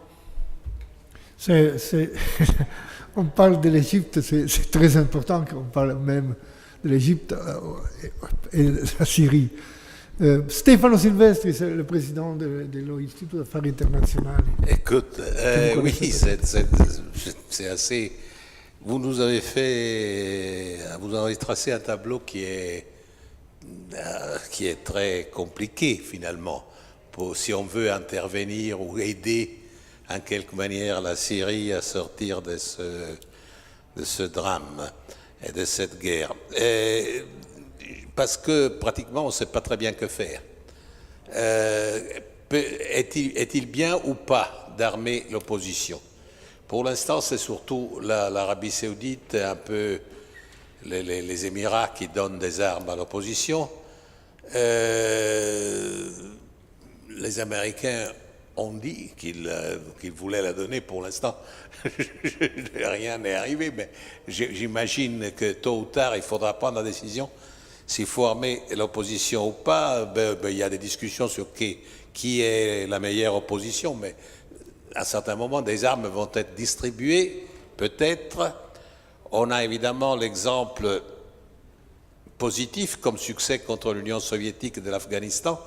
Speaker 1: On parle de l'Égypte, c'est très important qu'on parle même de l'Égypte et de la Syrie. Stefano Silvestri, c'est le président de l'Istituto d'Affari Internazionali.
Speaker 4: Écoute, oui, c'est assez... Vous nous avez tracé un tableau qui est très compliqué finalement, si on veut intervenir ou aider en quelque manière la Syrie à sortir de ce drame et de cette guerre. Parce que pratiquement on ne sait pas très bien que faire. Est-il bien ou pas d'armer l'opposition? Pour l'instant, c'est surtout l'Arabie Saoudite, un peu les Émirats qui donnent des armes à l'opposition. Les Américains ont dit qu'ils voulaient la donner. Pour l'instant, rien n'est arrivé, mais j'imagine que tôt ou tard, il faudra prendre la décision s'il faut armer l'opposition ou pas. Il y a des discussions sur qui est la meilleure opposition, mais à certains moments, des armes vont être distribuées, peut-être. On a évidemment l'exemple positif comme succès contre l'Union soviétique de l'Afghanistan,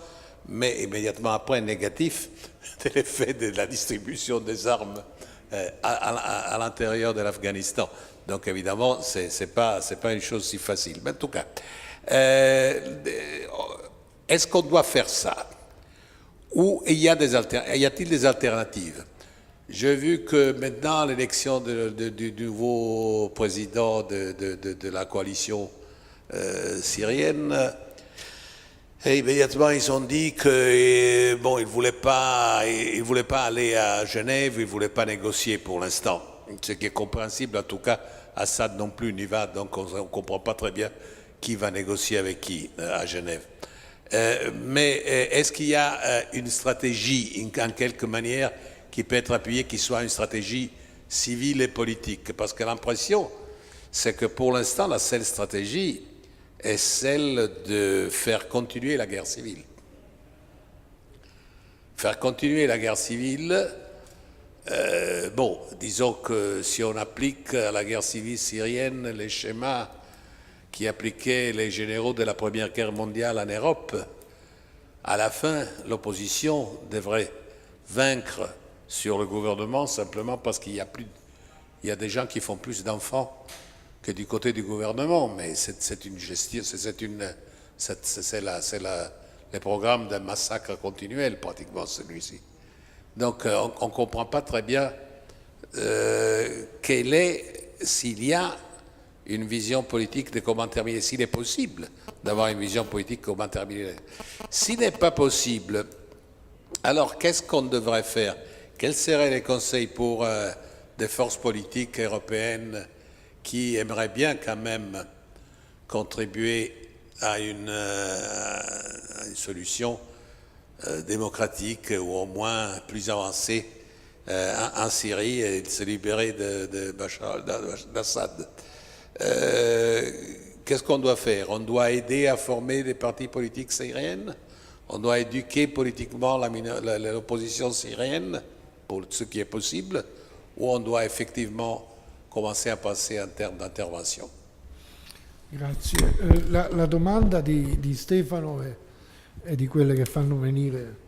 Speaker 4: mais immédiatement après négatif de l'effet de la distribution des armes à l'intérieur de l'Afghanistan. Donc évidemment, c'est pas une chose si facile. Mais en tout cas, est-ce qu'on doit faire ça? Ou y a-t-il des alternatives? J'ai vu que maintenant, l'élection du nouveau président de la coalition syrienne, et immédiatement ils ont dit que bon, ils voulaient pas aller à Genève, ils voulaient pas négocier pour l'instant. Ce qui est compréhensible, en tout cas, Assad non plus n'y va, donc on ne comprend pas très bien qui va négocier avec qui à Genève. Mais est-ce qu'il y a une stratégie, en quelque manière, qui peut être appuyée, qui soit une stratégie civile et politique? Parce que l'impression, c'est que pour l'instant, la seule stratégie est celle de faire continuer la guerre civile. Faire continuer la guerre civile, bon, disons que si on applique à la guerre civile syrienne les schémas qui appliquaient les généraux de la Première Guerre mondiale en Europe, à la fin, l'opposition devrait vaincre sur le gouvernement simplement parce qu'il y a des gens qui font plus d'enfants que du côté du gouvernement, mais c'est une gestion, c'est le programme d'un massacre continuel pratiquement celui-ci. Donc on ne comprend pas très bien s'il y a une vision politique de comment terminer, s'il est possible d'avoir une vision politique de comment terminer. S'il n'est pas possible, alors qu'est-ce qu'on devrait faire? Quels seraient les conseils pour des forces politiques européennes qui aimeraient bien quand même contribuer à une solution démocratique ou au moins plus avancée en Syrie et de se libérer de Bachar al-Assad? Qu'est-ce qu'on doit faire? On doit aider à former des partis politiques syriennes? On doit éduquer politiquement l'opposition syrienne pour ce qui est possible? Ou on doit effectivement commencer a passare in termini di intervenzione?
Speaker 1: Grazie. La domanda di Stefano è di quelle che fanno venire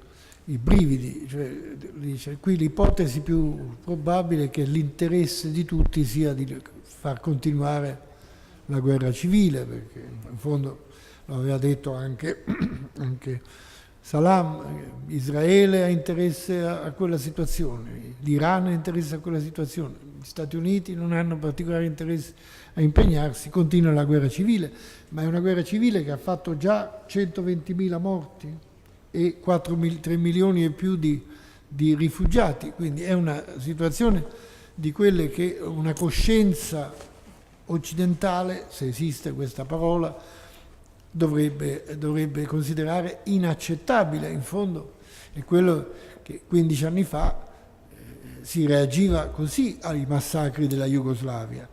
Speaker 1: i brividi, cioè, dice, qui l'ipotesi più probabile è che l'interesse di tutti sia di far continuare la guerra civile, perché in fondo lo aveva detto anche Salam, Israele ha interesse a quella situazione, l'Iran ha interesse a quella situazione, gli Stati Uniti non hanno particolare interesse a impegnarsi, continua la guerra civile, ma è una guerra civile che ha fatto già 120.000 morti e 3 milioni e più di rifugiati, quindi è una situazione di quelle che una coscienza occidentale, se esiste questa parola, dovrebbe considerare inaccettabile. In fondo è quello che 15 anni fa si reagiva così ai massacri della Jugoslavia.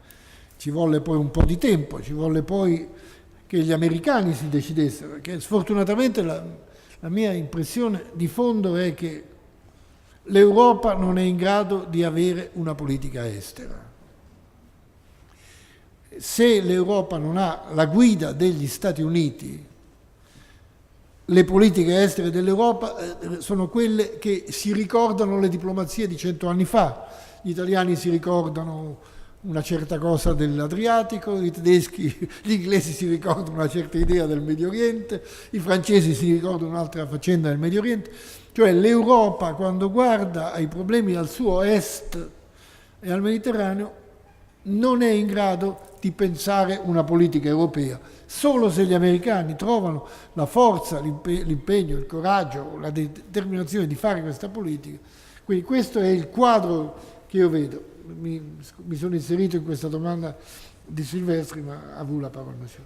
Speaker 1: Ci volle poi un po' di tempo, ci volle poi che gli americani si decidessero, perché sfortunatamente la mia impressione di fondo è che l'Europa non è in grado di avere una politica estera. Se l'Europa non ha la guida degli Stati Uniti, le politiche estere dell'Europa sono quelle che si ricordano le diplomazie di 100 anni fa. Gli italiani si ricordano una certa cosa dell'Adriatico, i tedeschi, gli inglesi si ricordano una certa idea del Medio Oriente, i francesi si ricordano un'altra faccenda del Medio Oriente. Cioè l'Europa, quando guarda ai problemi al suo est e al Mediterraneo, non è in grado di pensare una politica europea. Solo se gli americani trovano la forza, l'impegno, il coraggio, la determinazione di fare questa politica. Quindi questo è il quadro che io vedo. Mi sono inserito in questa domanda di Silvestri, ma a vous la parole, monsieur.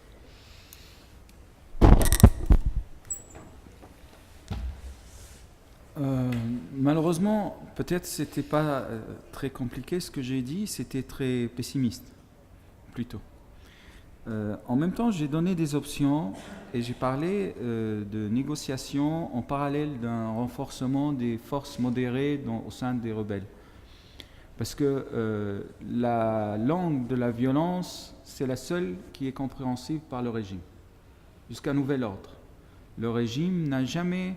Speaker 2: Malheureusement, peut-être c'était pas très compliqué ce que j'ai dit, c'était très pessimiste, plutôt. En même temps, j'ai donné des options et j'ai parlé de négociations en parallèle d'un renforcement des forces modérées au sein des rebelles. Parce que la langue de la violence, c'est la seule qui est compréhensible par le régime, jusqu'à nouvel ordre. Le régime n'a jamais...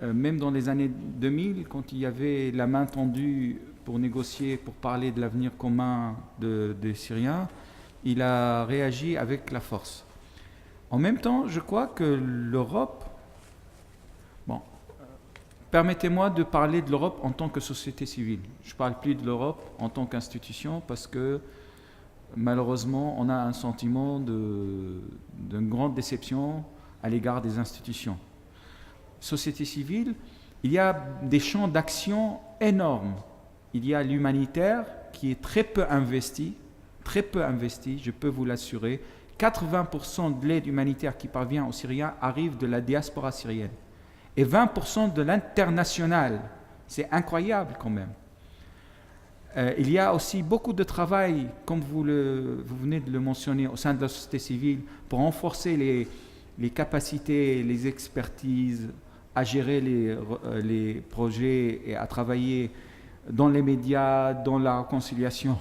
Speaker 2: même dans les années 2000, quand il y avait la main tendue pour négocier, pour parler de l'avenir commun des Syriens, il a réagi avec la force. En même temps, je crois que l'Europe... Bon, permettez-moi de parler de l'Europe en tant que société civile. Je ne parle plus de l'Europe en tant qu'institution parce que malheureusement, on a un sentiment d'une grande déception à l'égard des institutions. Société civile, il y a des champs d'action énormes. Il y a l'humanitaire qui est très peu investi, je peux vous l'assurer. 80% de l'aide humanitaire qui parvient aux Syriens arrive de la diaspora syrienne. Et 20% de l'international. C'est incroyable quand même. Il y a aussi beaucoup de travail, comme vous venez de le mentionner, au sein de la société civile, pour renforcer les capacités, les expertises, à gérer les projets et à travailler dans les médias, dans la réconciliation,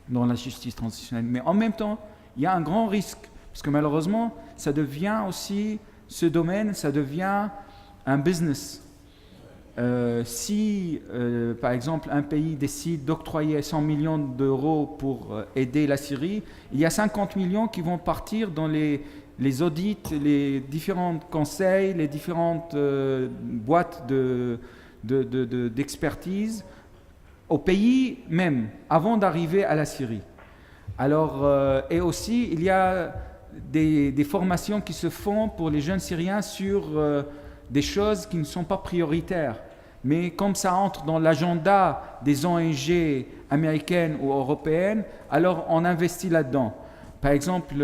Speaker 2: dans la justice transitionnelle. Mais en même temps, il y a un grand risque, parce que malheureusement, ça devient aussi, ce domaine, ça devient un business. Si, par exemple, un pays décide d'octroyer 100 millions d'euros pour aider la Syrie, il y a 50 millions qui vont partir dans les audits, les différents conseils, les différentes boîtes d'expertise au pays même, avant d'arriver à la Syrie. Alors, et aussi, il y a des formations qui se font pour les jeunes Syriens sur des choses qui ne sont pas prioritaires. Mais comme ça entre dans l'agenda des ONG américaines ou européennes, alors on investit là-dedans. Par exemple,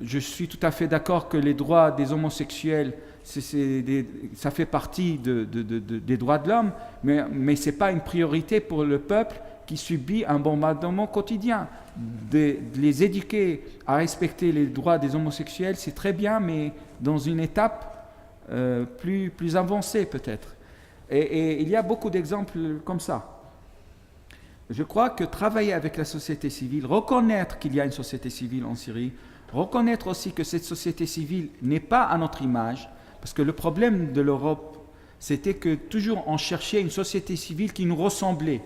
Speaker 2: je suis tout à fait d'accord que les droits des homosexuels, ça fait partie des droits de l'homme, mais ce n'est pas une priorité pour le peuple qui subit un bombardement quotidien. De les éduquer à respecter les droits des homosexuels, c'est très bien, mais dans une étape plus avancée peut-être. Et il y a beaucoup d'exemples comme ça. Je crois que travailler avec la société civile, reconnaître qu'il y a une société civile en Syrie, reconnaître aussi que cette société civile n'est pas à notre image, parce que le problème de l'Europe, c'était que toujours on cherchait une société civile qui nous ressemblait.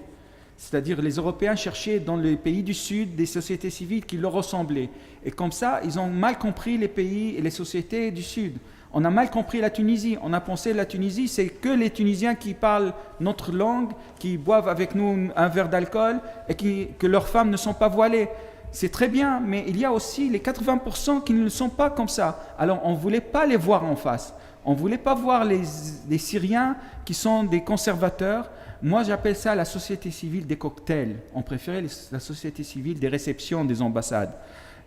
Speaker 2: C'est-à-dire les Européens cherchaient dans les pays du Sud des sociétés civiles qui leur ressemblaient. Et comme ça, ils ont mal compris les pays et les sociétés du Sud. On a mal compris la Tunisie. On a pensé que la Tunisie, c'est que les Tunisiens qui parlent notre langue, qui boivent avec nous un verre d'alcool et que leurs femmes ne sont pas voilées. C'est très bien, mais il y a aussi les 80% qui ne sont pas comme ça. Alors on ne voulait pas les voir en face. On ne voulait pas voir les Syriens qui sont des conservateurs. Moi, j'appelle ça la société civile des cocktails. On préférait la société civile des réceptions des ambassades.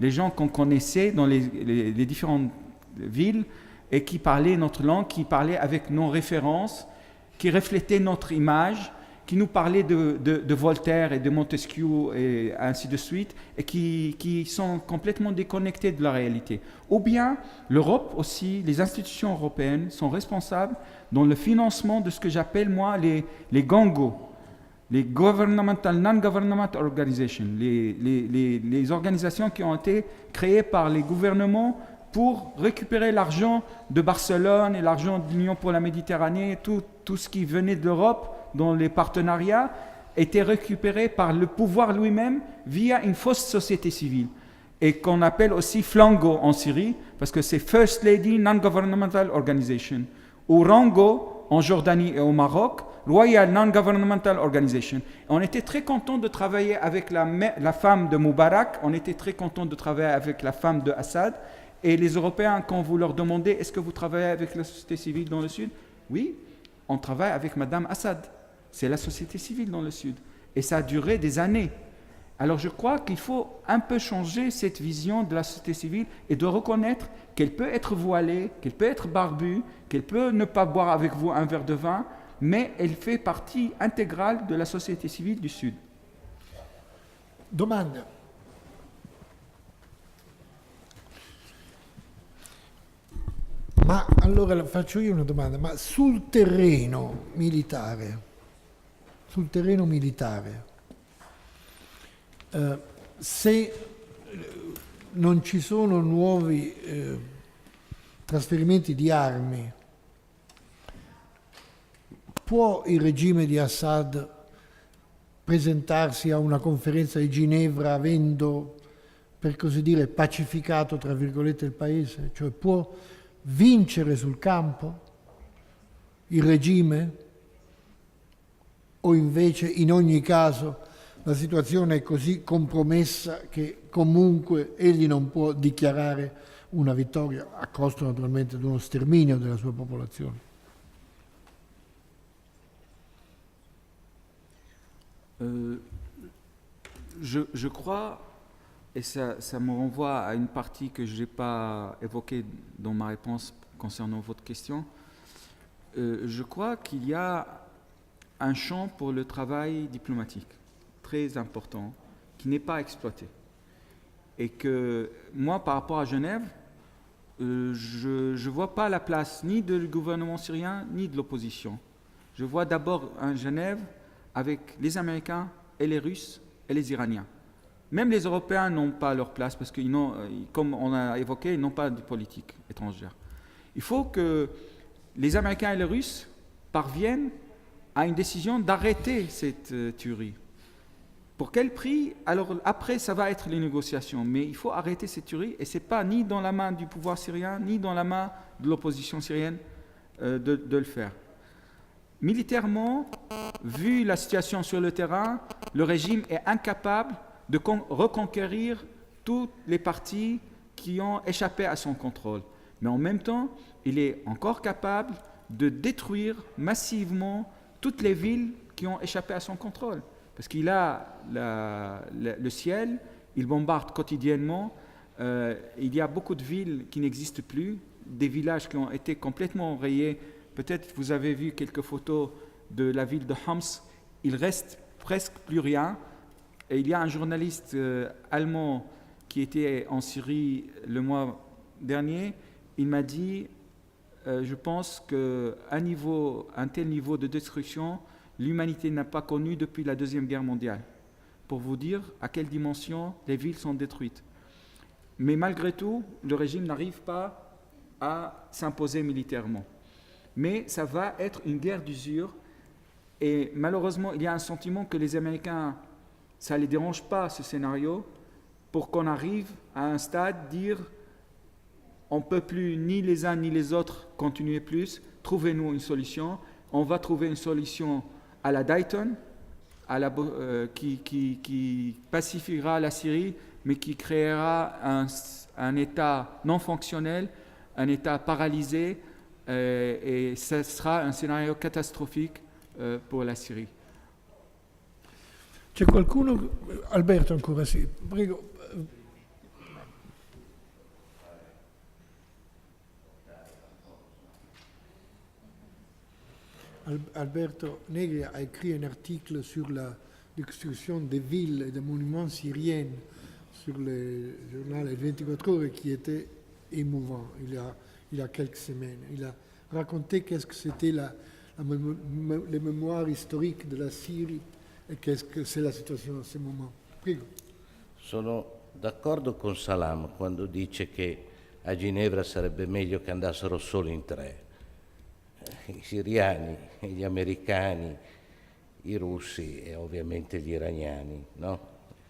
Speaker 2: Les gens qu'on connaissait dans les différentes villes et qui parlaient notre langue, qui parlaient avec nos références, qui reflétaient notre image, qui nous parlaient de Voltaire et de Montesquieu et ainsi de suite, et qui sont complètement déconnectés de la réalité. Ou bien, l'Europe aussi, les institutions européennes sont responsables dans le financement de ce que j'appelle moi les GONGO, les Governmental Non-Governmental Organizations, les organisations qui ont été créées par les gouvernements pour récupérer l'argent de Barcelone et l'argent de l'Union pour la Méditerranée, tout ce qui venait de l'Europe dans les partenariats était récupéré par le pouvoir lui-même via une fausse société civile et qu'on appelle aussi Flango en Syrie parce que c'est First Lady Non-Governmental Organization, ou Rango en Jordanie et au Maroc, Royal Non-Governmental Organization. On était très contents de travailler avec la femme de Moubarak, on était très contents de travailler avec la femme de Assad. Et les Européens, quand vous leur demandez « Est-ce que vous travaillez avec la société civile dans le Sud ?» Oui, on travaille avec Madame Assad. C'est la société civile dans le Sud. Et ça a duré des années. Alors je crois qu'il faut un peu changer cette vision de la société civile et de reconnaître qu'elle peut être voilée, qu'elle peut être barbue, qu'elle peut ne pas boire avec vous un verre de vin, mais elle fait partie intégrale de la société civile du Sud.
Speaker 1: Domanda. Ma allora faccio io una domanda, ma sul terreno militare, se non ci sono nuovi trasferimenti di armi, può il regime di Assad presentarsi a una conferenza di Ginevra avendo, per così dire, pacificato, tra virgolette, il paese? Cioè può vincere sul campo il regime o invece in ogni caso la situazione è così compromessa che comunque egli non può dichiarare una vittoria a costo naturalmente di uno sterminio della sua popolazione?
Speaker 2: Je crois, et ça me renvoie à une partie que je n'ai pas évoquée dans ma réponse concernant votre question, je crois qu'il y a un champ pour le travail diplomatique très important qui n'est pas exploité. Et que moi, par rapport à Genève, je ne vois pas la place ni du gouvernement syrien ni de l'opposition. Je vois d'abord un Genève avec les Américains et les Russes et les Iraniens. Même les Européens n'ont pas leur place parce que, comme on a évoqué, ils n'ont pas de politique étrangère. Il faut que les Américains et les Russes parviennent à une décision d'arrêter cette tuerie. Pour quel prix? Alors après, ça va être les négociations, mais il faut arrêter cette tuerie et ce n'est pas ni dans la main du pouvoir syrien, ni dans la main de l'opposition syrienne de le faire. Militairement, vu la situation sur le terrain, le régime est incapable de reconquérir toutes les parties qui ont échappé à son contrôle. Mais en même temps, il est encore capable de détruire massivement toutes les villes qui ont échappé à son contrôle. Parce qu'il a le ciel, il bombarde quotidiennement, il y a beaucoup de villes qui n'existent plus, des villages qui ont été complètement enrayés. Peut-être vous avez vu quelques photos de la ville de Homs, il reste presque plus rien. Et il y a un journaliste allemand qui était en Syrie le mois dernier, il m'a dit, je pense qu'un tel niveau de destruction, l'humanité n'a pas connu depuis la Deuxième Guerre mondiale. Pour vous dire à quelle dimension les villes sont détruites. Mais malgré tout, le régime n'arrive pas à s'imposer militairement. Mais ça va être une guerre d'usure Et malheureusement, il y a un sentiment que les Américains, ça ne les dérange pas ce scénario, pour qu'on arrive à un stade dire on ne peut plus ni les uns ni les autres continuer plus, trouvez-nous une solution. On va trouver une solution à la Dayton, qui pacifiera la Syrie, mais qui créera un État non fonctionnel, un État paralysé, et ce sera un scénario catastrophique pour la Syrie.
Speaker 1: C'è qualcuno? Alberto ancora, sì, prego. Alberto Negri a écrit un article sur la destruction des villes et des monuments syriens sur le journal 24 heures qui était émouvant il y a quelques semaines. Il a raconté qu'est-ce que c'était les mémoires historiques de la Syrie e qu'est-ce que c'est la situation in questo momento. Prego.
Speaker 3: Sono d'accordo con Salam quando dice che a Ginevra sarebbe meglio che andassero solo in 3. I siriani, gli americani, i russi e ovviamente gli iraniani, no?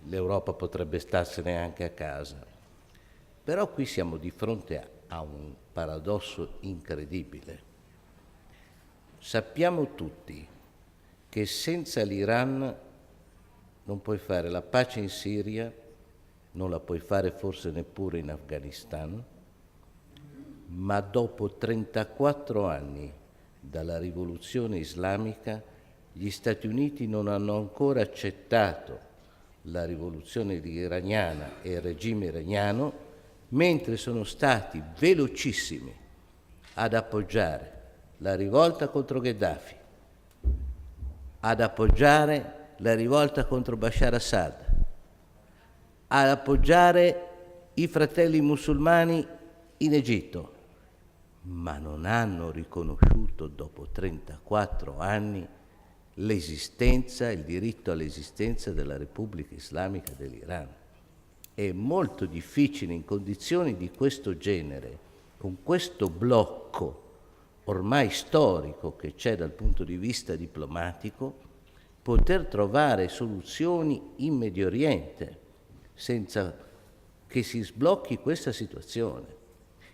Speaker 3: L'Europa potrebbe starsene anche a casa. Però qui siamo di fronte a un paradosso incredibile. Sappiamo tutti che senza l'Iran non puoi fare la pace in Siria, non la puoi fare forse neppure in Afghanistan, ma dopo 34 anni dalla rivoluzione islamica gli Stati Uniti non hanno ancora accettato la rivoluzione iraniana e il regime iraniano, mentre sono stati velocissimi ad appoggiare la rivolta contro Gheddafi, ad appoggiare la rivolta contro Bashar Assad, ad appoggiare i fratelli musulmani in Egitto, ma non hanno riconosciuto dopo 34 anni l'esistenza, il diritto all'esistenza della Repubblica Islamica dell'Iran. È molto difficile in condizioni di questo genere, con questo blocco ormai storico che c'è dal punto di vista diplomatico, poter trovare soluzioni in Medio Oriente senza che si sblocchi questa situazione.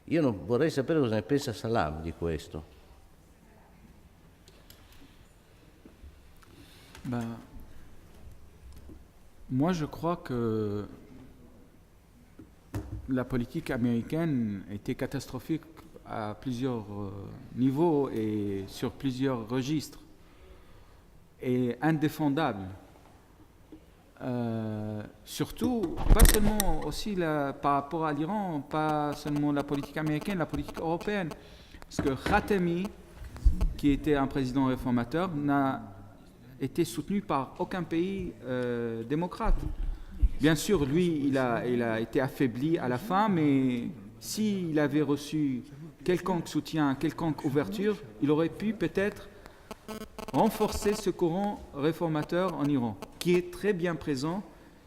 Speaker 3: Io non vorrei sapere cosa ne pensa Salam di questo.
Speaker 2: Moi, je crois que la politique américaine était catastrophique à plusieurs niveaux et sur plusieurs registres, et indéfendable. Surtout, pas seulement aussi par rapport à l'Iran, pas seulement la politique américaine, la politique européenne. Parce que Khatami, qui était un président réformateur, n'a été soutenu par aucun pays démocrate. Bien sûr, lui, il a été affaibli à la fin, mais s'il avait reçu quelconque soutien, quelconque ouverture, il aurait pu peut-être renforcer ce courant réformateur en Iran, qui est très bien présent,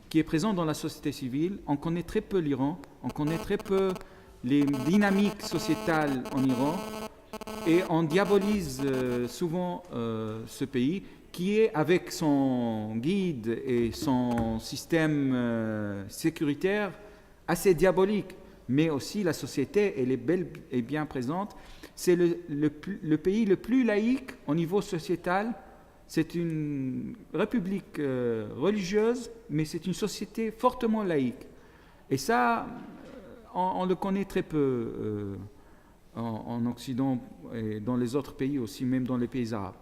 Speaker 2: qui est présent dans la société civile. On connaît très peu l'Iran, on connaît très peu les dynamiques sociétales en Iran, et on diabolise souvent ce pays qui est, avec son guide et son système sécuritaire, assez diabolique. Mais aussi la société, elle est belle et bien présente. C'est le pays le plus laïque au niveau sociétal. C'est une république religieuse, mais c'est une société fortement laïque. Et ça, on le connaît très peu en Occident et dans les autres pays aussi, même dans les pays arabes.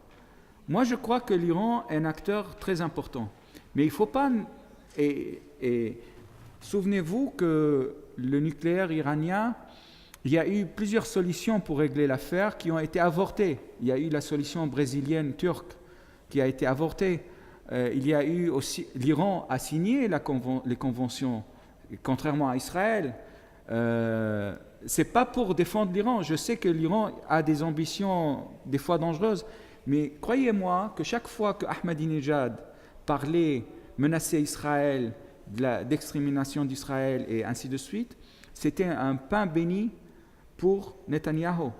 Speaker 2: Moi, je crois que l'Iran est un acteur très important. Mais il ne faut pas... Et souvenez-vous que le nucléaire iranien, il y a eu plusieurs solutions pour régler l'affaire qui ont été avortées. Il y a eu la solution brésilienne turque qui a été avortée. Il y a eu aussi... L'Iran a signé les conventions, contrairement à Israël. C'est pas pour défendre l'Iran. Je sais que l'Iran a des ambitions des fois dangereuses, mais croyez-moi que chaque fois que Ahmadinejad parlait, menaçait Israël, d'extermination d'Israël et ainsi de suite, c'était un pain béni pour Netanyahou.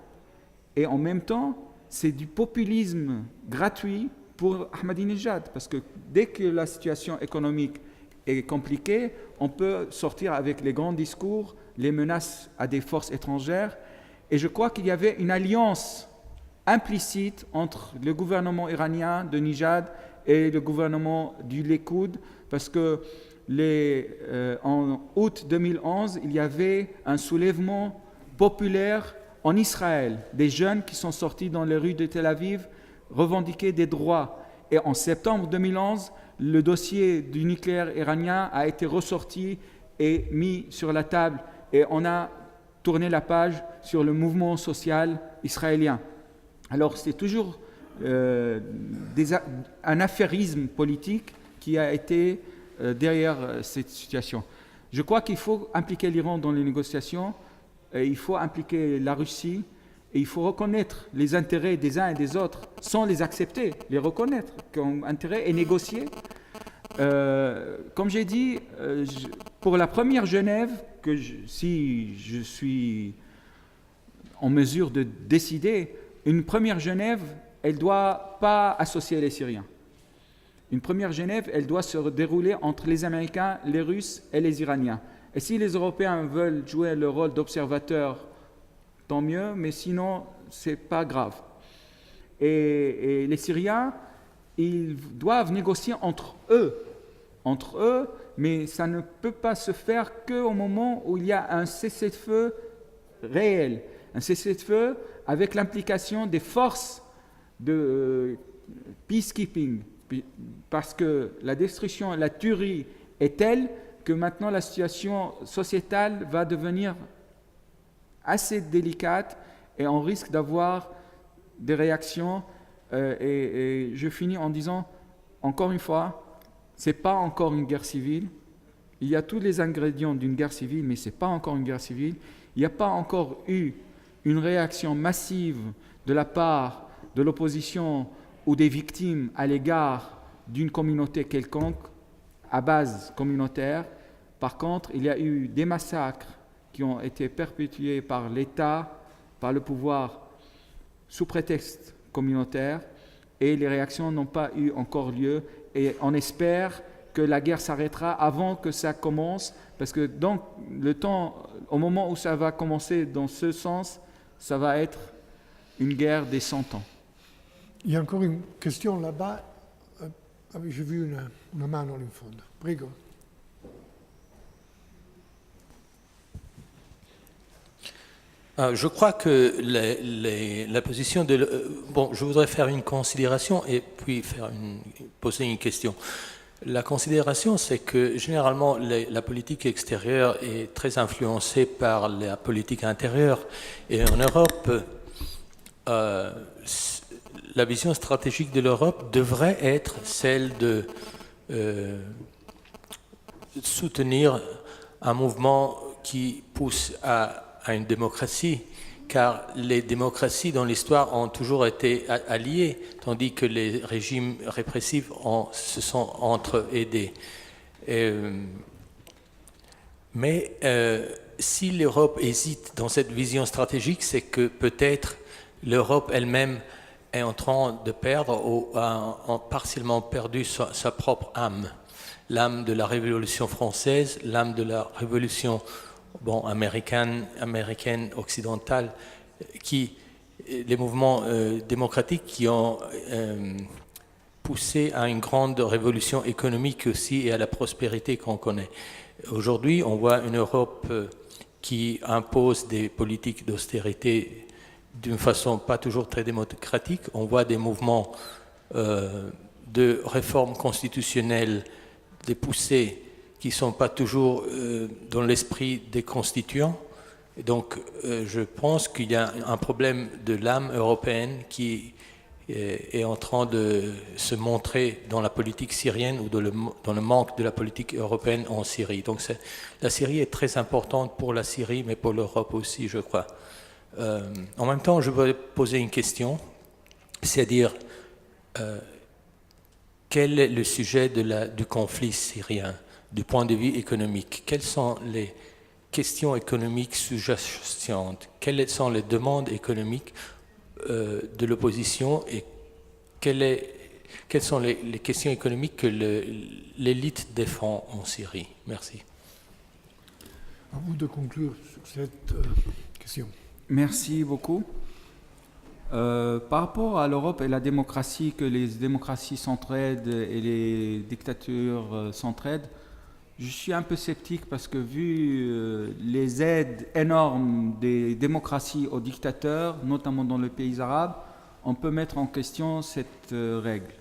Speaker 2: Et en même temps, c'est du populisme gratuit pour Ahmadinejad, parce que dès que la situation économique est compliquée, on peut sortir avec les grands discours, les menaces à des forces étrangères, et je crois qu'il y avait une alliance implicite entre le gouvernement iranien de Nijad et le gouvernement du Likoud, parce que en août 2011, il y avait un soulèvement populaire en Israël, des jeunes qui sont sortis dans les rues de Tel Aviv revendiquer des droits. Et en septembre 2011, le dossier du nucléaire iranien a été ressorti et mis sur la table, et on a tourné la page sur le mouvement social israélien. Alors c'est toujours un affairisme politique qui a été derrière cette situation. Je crois qu'il faut impliquer l'Iran dans les négociations, et il faut impliquer la Russie, et il faut reconnaître les intérêts des uns et des autres sans les accepter, les reconnaître comme intérêt et négocier. Comme j'ai dit, pour la première Genève, si je suis en mesure de décider, une première Genève, elle ne doit pas associer les Syriens. Une première Genève, elle doit se dérouler entre les Américains, les Russes et les Iraniens. Et si les Européens veulent jouer le rôle d'observateurs, tant mieux, mais sinon, ce n'est pas grave. Et les Syriens, ils doivent négocier entre eux, mais ça ne peut pas se faire qu'au moment où il y a un cessez-le-feu réel, un cessez-le-feu avec l'implication des forces de peacekeeping, parce que la destruction, la tuerie est telle que maintenant la situation sociétale va devenir assez délicate et on risque d'avoir des réactions. Et je finis en disant, encore une fois, ce n'est pas encore une guerre civile. Il y a tous les ingrédients d'une guerre civile, mais ce n'est pas encore une guerre civile. Il n'y a pas encore eu une réaction massive de la part de l'opposition ou des victimes à l'égard d'une communauté quelconque à base communautaire. Par contre, il y a eu des massacres qui ont été perpétués par l'État, par le pouvoir, sous prétexte communautaire, et les réactions n'ont pas eu encore lieu. Et on espère que la guerre s'arrêtera avant que ça commence, parce que donc le temps, au moment où ça va commencer dans ce sens, ça va être une guerre des 100 ans.
Speaker 1: Il y a encore une question là-bas. J'ai vu una mano in fondo. Prego.
Speaker 5: Je crois que la position de... Bon, je voudrais faire une considération et puis poser une question. La considération, c'est que généralement, la politique extérieure est très influencée par la politique intérieure. Et en Europe, la vision stratégique de l'Europe devrait être celle de soutenir un mouvement qui pousse à une démocratie, car les démocraties dans l'histoire ont toujours été alliées, tandis que les régimes répressifs se sont entre-aidés. Mais si l'Europe hésite dans cette vision stratégique, c'est que peut-être l'Europe elle-même est en train de perdre ou a partiellement perdu sa propre âme. L'âme de la Révolution française, l'âme de la Révolution américaine, occidentale, les mouvements démocratiques qui ont poussé à une grande révolution économique aussi et à la prospérité qu'on connaît. Aujourd'hui, on voit une Europe qui impose des politiques d'austérité d'une façon pas toujours très démocratique. On voit des mouvements de réforme constitutionnelle, des poussées qui ne sont pas toujours dans l'esprit des constituants. Et donc, je pense qu'il y a un problème de l'âme européenne qui est en train de se montrer dans la politique syrienne ou dans le manque de la politique européenne en Syrie. Donc, la Syrie est très importante pour la Syrie, mais pour l'Europe aussi, je crois. En même temps, je voudrais poser une question, c'est-à-dire, quel est le sujet du conflit syrien du point de vue économique? Quelles sont les questions économiques sous-jacentes? Quelles sont les demandes économiques de l'opposition et quelle est quelles sont les questions économiques que l'élite défend en Syrie? Merci.
Speaker 1: À vous de conclure sur cette question.
Speaker 2: Merci beaucoup. Par rapport à l'Europe et la démocratie, que les démocraties s'entraident et les dictatures s'entraident, je suis un peu sceptique parce que vu les aides énormes des démocraties aux dictateurs, notamment dans les pays arabes, on peut mettre en question cette règle.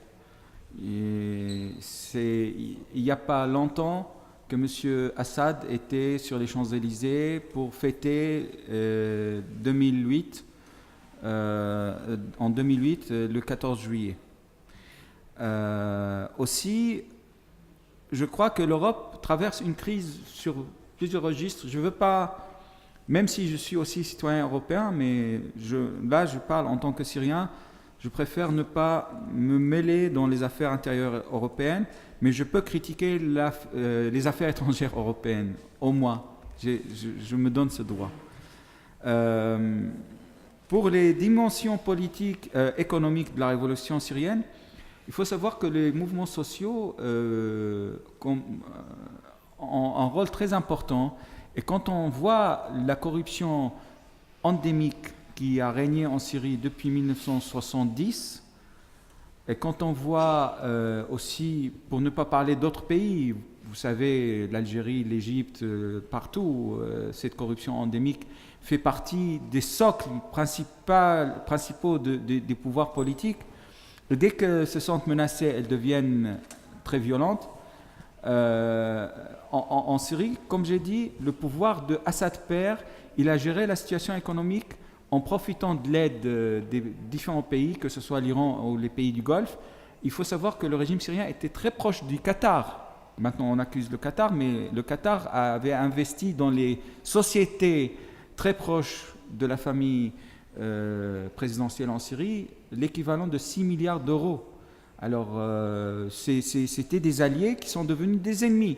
Speaker 2: Il n'y a pas longtemps que M. Assad était sur les Champs-Élysées pour fêter 2008, le 14 juillet. Aussi, je crois que l'Europe traverse une crise sur plusieurs registres. Je ne veux pas, même si je suis aussi citoyen européen, mais là je parle en tant que Syrien, je préfère ne pas me mêler dans les affaires intérieures européennes, mais je peux critiquer les affaires étrangères européennes, au moins. Je me donne ce droit. Pour les dimensions politiques, économiques de la révolution syrienne, il faut savoir que les mouvements sociaux ont un rôle très important. Et quand on voit la corruption endémique qui a régné en Syrie depuis 1970, et quand on voit aussi, pour ne pas parler d'autres pays, vous savez, l'Algérie, l'Égypte, partout, cette corruption endémique fait partie des socles principaux des pouvoirs politiques. Et dès qu'elles se sentent menacées, elles deviennent très violentes. En Syrie, comme j'ai dit, le pouvoir de Assad père, il a géré la situation économique en profitant de l'aide des différents pays, que ce soit l'Iran ou les pays du Golfe. Il faut savoir que le régime syrien était très proche du Qatar. Maintenant, on accuse le Qatar, mais le Qatar avait investi dans les sociétés très proches de la famille présidentielle en Syrie l'équivalent de 6 milliards d'euros. Alors, c'était des alliés qui sont devenus des ennemis.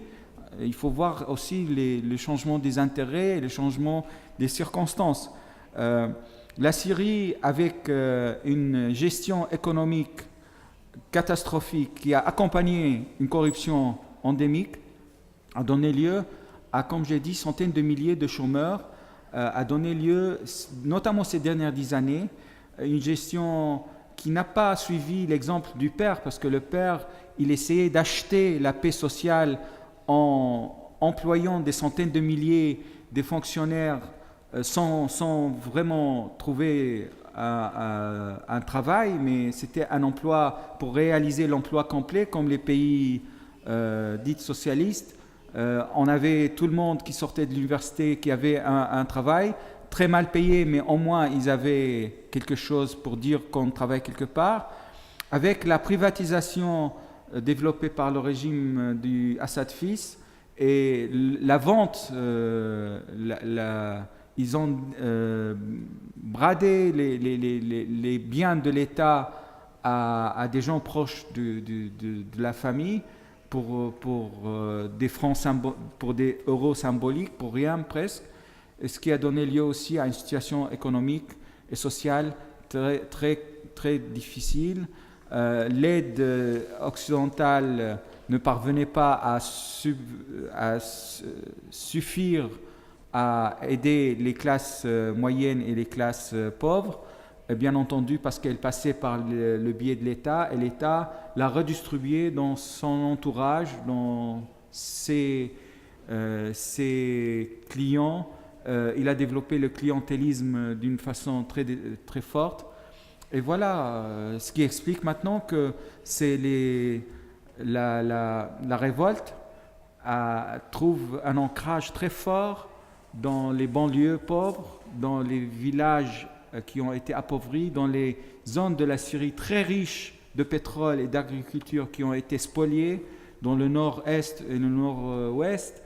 Speaker 2: Il faut voir aussi les changements des intérêts et les changements des circonstances. La Syrie, avec une gestion économique catastrophique qui a accompagné une corruption endémique, a donné lieu à, comme j'ai dit, centaines de milliers de chômeurs, a donné lieu, notamment ces dernières 10 années, une gestion qui n'a pas suivi l'exemple du père, parce que le père, il essayait d'acheter la paix sociale en employant des centaines de milliers de fonctionnaires sans vraiment trouver un travail, mais c'était un emploi pour réaliser l'emploi complet, comme les pays dits socialistes. On avait tout le monde qui sortait de l'université, qui avait un travail, très mal payé, mais au moins ils avaient quelque chose pour dire qu'on travaille quelque part. Avec la privatisation développée par le régime du Assad fils et la vente, ils ont bradé les biens de l'État à des gens proches de la famille pour des francs pour des euros symboliques, pour rien presque. Et ce qui a donné lieu aussi à une situation économique et sociale très, très, très difficile. L'aide occidentale ne parvenait pas à suffire à aider les classes moyennes et les classes pauvres, et bien entendu parce qu'elle passait par le biais de l'État, et l'État l'a redistribuée dans son entourage, dans ses clients. Il a développé le clientélisme d'une façon très, très forte. Et voilà ce qui explique maintenant que c'est la révolte trouve un ancrage très fort dans les banlieues pauvres, dans les villages qui ont été appauvris, dans les zones de la Syrie très riches de pétrole et d'agriculture qui ont été spoliées, dans le nord-est et le nord-ouest.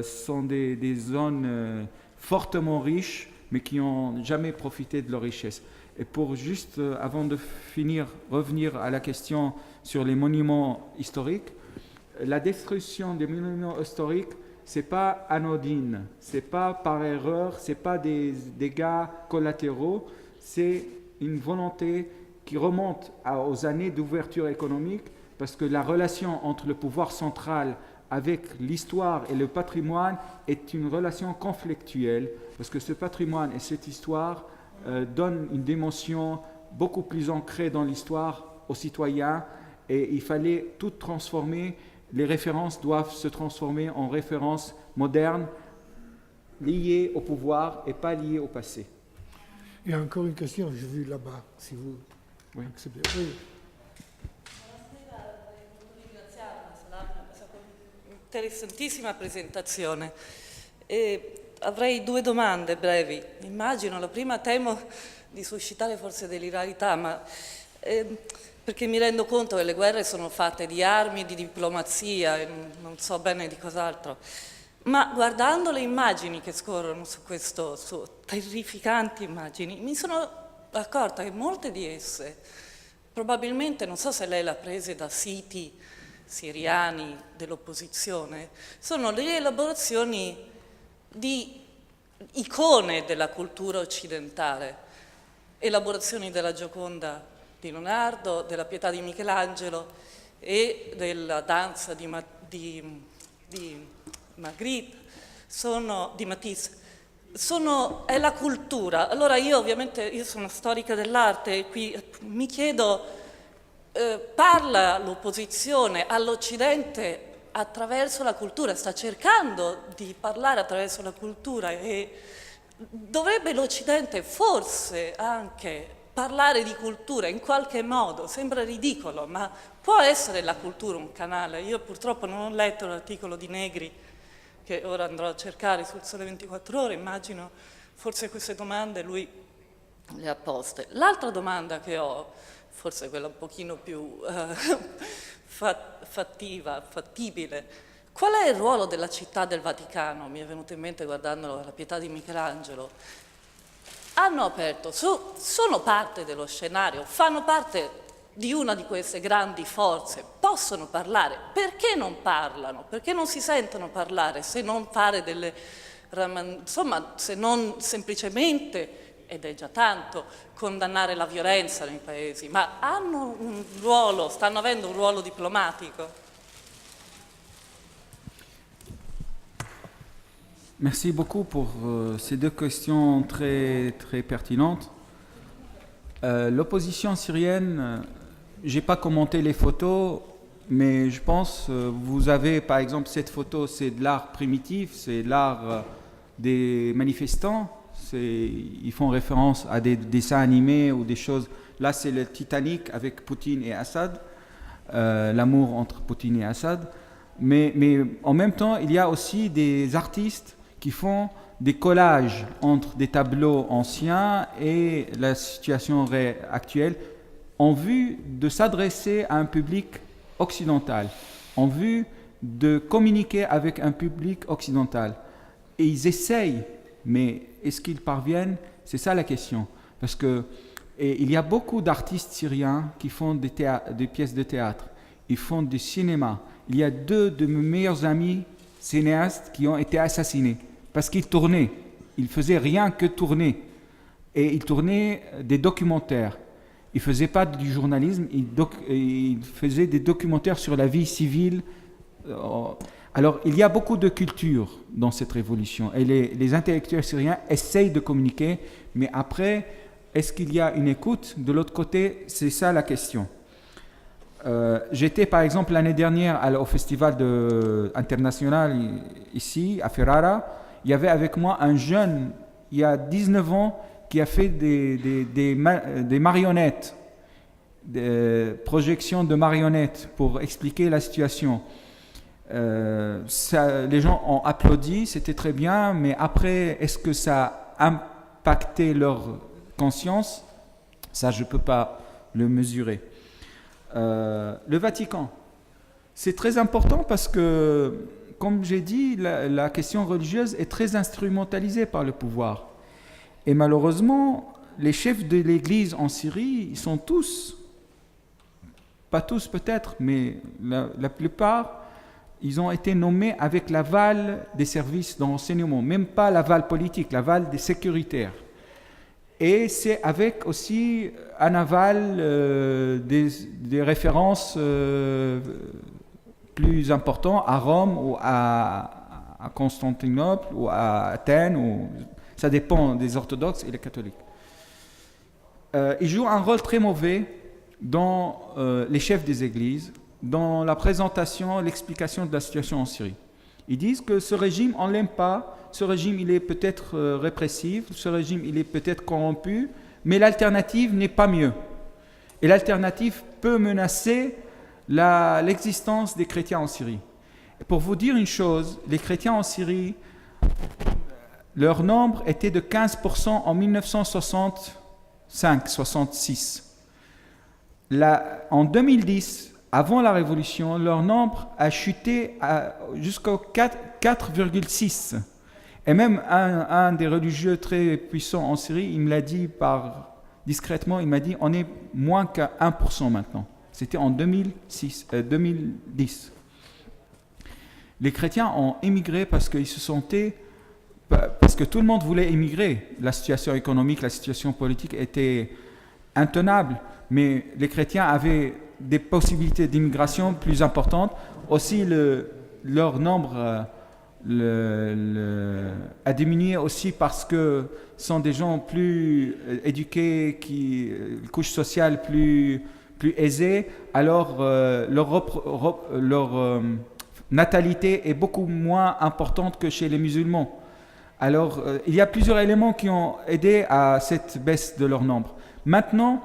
Speaker 2: Sont des zones fortement riches, mais qui n'ont jamais profité de leur richesse. Et pour juste, avant de finir, revenir à la question sur les monuments historiques, la destruction des monuments historiques, ce n'est pas anodine, ce n'est pas par erreur, ce n'est pas des dégâts collatéraux, c'est une volonté qui remonte aux années d'ouverture économique, parce que la relation entre le pouvoir central avec l'histoire et le patrimoine est une relation conflictuelle, parce que ce patrimoine et cette histoire donnent une dimension beaucoup plus ancrée dans l'histoire aux citoyens, et il fallait tout transformer. Les références doivent se transformer en références modernes, liées au pouvoir et pas liées au passé.
Speaker 1: Il y a encore une question, j'ai vu là-bas, si vous acceptez. Oui.
Speaker 6: Interessantissima presentazione. Avrei 2 domande brevi. Immagino, la prima temo di suscitare forse dell'ilarità, ma perché mi rendo conto che le guerre sono fatte di armi, di diplomazia, e non so bene di cos'altro. Ma guardando le immagini che scorrono su terrificanti immagini, mi sono accorta che molte di esse, probabilmente, non so se lei le ha prese da siti siriani dell'opposizione, sono le rielaborazioni di icone della cultura occidentale, elaborazioni della Gioconda di Leonardo, della Pietà di Michelangelo e della danza di Magritte, di Matisse. È la cultura. Allora io sono storica dell'arte e qui mi chiedo, parla l'opposizione all'Occidente attraverso la cultura, sta cercando di parlare attraverso la cultura, e dovrebbe l'Occidente forse anche parlare di cultura in qualche modo? Sembra ridicolo, ma può essere la cultura un canale? Io purtroppo non ho letto l'articolo di Negri, che ora andrò a cercare sul Sole 24 Ore, immagino forse queste domande lui le ha poste. L'altra domanda che ho, forse quella un pochino più fattibile, qual è il ruolo della Città del Vaticano? Mi è venuto in mente guardando la Pietà di Michelangelo. Hanno aperto, sono parte dello scenario, fanno parte di una di queste grandi forze, possono parlare. Perché non parlano? Perché non si sentono parlare, se non fare se non semplicemente, ed è già tanto, condannare la violenza nei paesi, ma hanno un ruolo, stanno avendo un ruolo diplomatico?
Speaker 2: Merci beaucoup pour ces 2 questions très, très pertinentes. L'opposition syrienne, je n'ai pas commenté les photos, mais je pense, vous avez par exemple cette photo, c'est de l'art primitif, c'est de l'art des manifestants, ils font référence à des dessins animés ou des choses. Là, c'est le Titanic avec Poutine et Assad, l'amour entre Poutine et Assad. Mais en même temps, il y a aussi des artistes qui font des collages entre des tableaux anciens et la situation actuelle, en vue de s'adresser à un public occidental, en vue de communiquer avec un public occidental. Et ils essayent, mais est-ce qu'ils parviennent? C'est ça la question. Parce que il y a beaucoup d'artistes syriens qui font des pièces de théâtre, ils font du cinéma. Il y a 2 de mes meilleurs amis cinéastes qui ont été assassinés parce qu'ils tournaient. Ils faisaient rien que tourner. Et ils tournaient des documentaires. Ils ne faisaient pas du journalisme, ils faisaient des documentaires sur la vie civile. Alors, il y a beaucoup de culture dans cette révolution. Et les intellectuels syriens essayent de communiquer, mais après, est-ce qu'il y a une écoute? De l'autre côté, c'est ça la question. J'étais par exemple l'année dernière au festival international ici, à Ferrara. Il y avait avec moi un jeune, il y a 19 ans, qui a fait des marionnettes, des projections de marionnettes pour expliquer la situation. Les gens ont applaudi, c'était très bien, mais après, est-ce que ça a impacté leur conscience? Ça, je ne peux pas le mesurer. Le Vatican, c'est très important parce que, comme j'ai dit, la question religieuse est très instrumentalisée par le pouvoir. Et malheureusement, les chefs de l'Église en Syrie, ils sont tous, pas tous peut-être, mais la plupart, ils ont été nommés avec l'aval des services de renseignement, même pas l'aval politique, l'aval des sécuritaires. et c'est avec aussi un aval des références plus importantes à Rome ou à Constantinople ou à Athènes, ça dépend des orthodoxes et des catholiques. Ils jouent un rôle très mauvais dans les chefs des églises, dans la présentation, l'explication de la situation en Syrie. Ils disent que ce régime, on ne l'aime pas, ce régime, il est peut-être répressif, ce régime, il est peut-être corrompu, mais l'alternative n'est pas mieux. Et l'alternative peut menacer l'existence des chrétiens en Syrie. Et pour vous dire une chose, les chrétiens en Syrie, leur nombre était de 15% en 1965-66. En 2010, avant la révolution, leur nombre a chuté jusqu'au 4,6. Et même un des religieux très puissants en Syrie, il me l'a dit discrètement, il m'a dit on est moins qu'à 1% maintenant. C'était en 2010. Les chrétiens ont émigré parce qu'ils se sentaient, parce que tout le monde voulait émigrer. La situation économique, la situation politique était intenable, mais les chrétiens avaient des possibilités d'immigration plus importantes. Aussi, leur nombre a diminué aussi parce que ce sont des gens plus éduqués, couche sociale plus aisée, alors leur natalité est beaucoup moins importante que chez les musulmans. Alors, il y a plusieurs éléments qui ont aidé à cette baisse de leur nombre. Maintenant,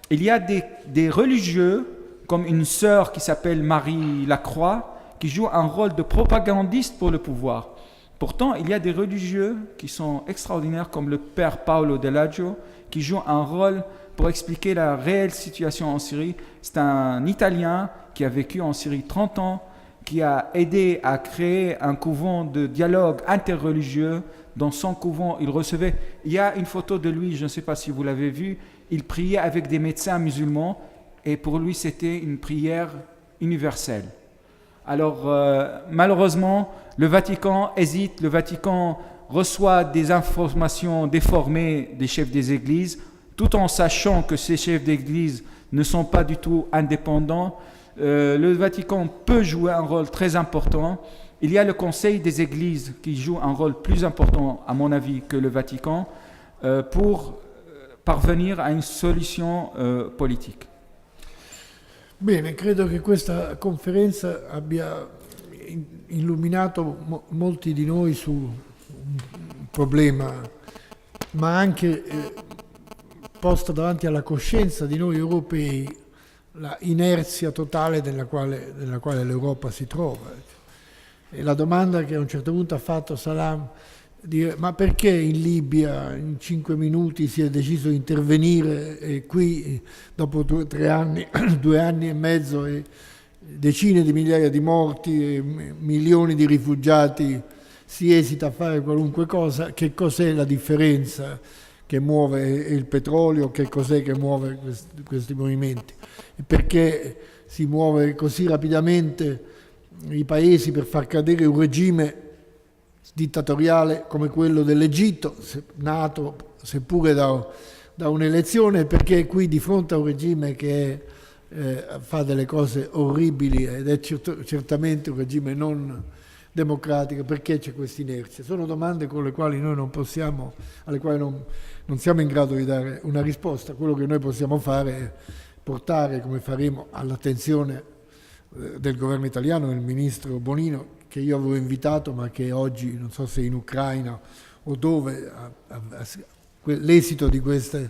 Speaker 2: il y a des religieux, comme une sœur qui s'appelle Marie Lacroix, qui joue un rôle de propagandiste pour le pouvoir. Pourtant, il y a des religieux qui sont extraordinaires, comme le père Paolo Dell'Aggio, qui joue un rôle pour expliquer la réelle situation en Syrie. C'est un Italien qui a vécu en Syrie 30 ans, qui a aidé à créer un couvent de dialogue interreligieux. Dans son couvent, il recevait... Il y a une photo de lui, je ne sais pas si vous l'avez vu, il priait avec des médecins musulmans, et pour lui, c'était une prière universelle. Alors, malheureusement, le Vatican hésite, le Vatican reçoit des informations déformées des chefs des églises, tout en sachant que ces chefs d'église ne sont pas du tout indépendants. Le Vatican peut jouer un rôle très important. Il y a le Conseil des églises qui joue un rôle plus important, à mon avis, que le Vatican, pour parvenir à une solution politique.
Speaker 1: Bene, credo che questa conferenza abbia illuminato molti di noi su un problema, ma anche posto davanti alla coscienza di noi europei la inerzia totale nella quale l'Europa si trova. E la domanda che a un certo punto ha fatto Salam, dire ma perché in Libia in 5 minuti si è deciso di intervenire e qui dopo 2 anni e mezzo e decine di migliaia di morti e milioni di rifugiati si esita a fare qualunque cosa? Che cos'è la differenza che muove il petrolio? Che cos'è che muove questi movimenti? E perché si muove così rapidamente i paesi per far cadere un regime dittatoriale come quello dell'Egitto, nato seppure da un'elezione, perché qui di fronte a un regime che fa delle cose orribili ed è certamente un regime non democratico, perché c'è questa inerzia? Sono domande con le quali noi alle quali non siamo in grado di dare una risposta. Quello che noi possiamo fare è portare, come faremo, all'attenzione del governo italiano, del ministro Bonino, che io avevo invitato ma che oggi non so se in Ucraina o dove l'esito di questa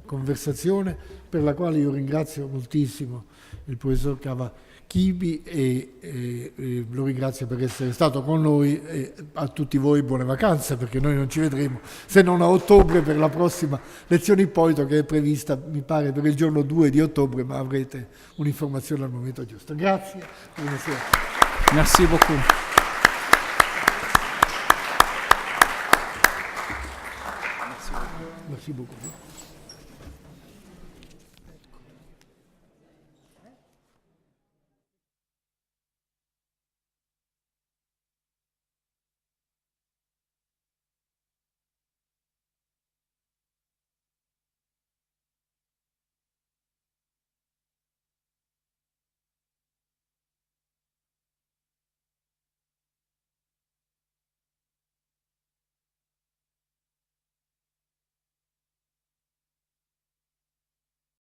Speaker 1: conversazione, per la quale io ringrazio moltissimo il professor Cavachibi e lo ringrazio per essere stato con noi, e a tutti voi buone vacanze, perché noi non ci vedremo se non a ottobre per la prossima lezione Ippolito, che è prevista mi pare per il giorno 2 di ottobre, ma avrete un'informazione al momento giusto. Grazie, buonasera.
Speaker 2: Merci beaucoup.
Speaker 1: Merci beaucoup.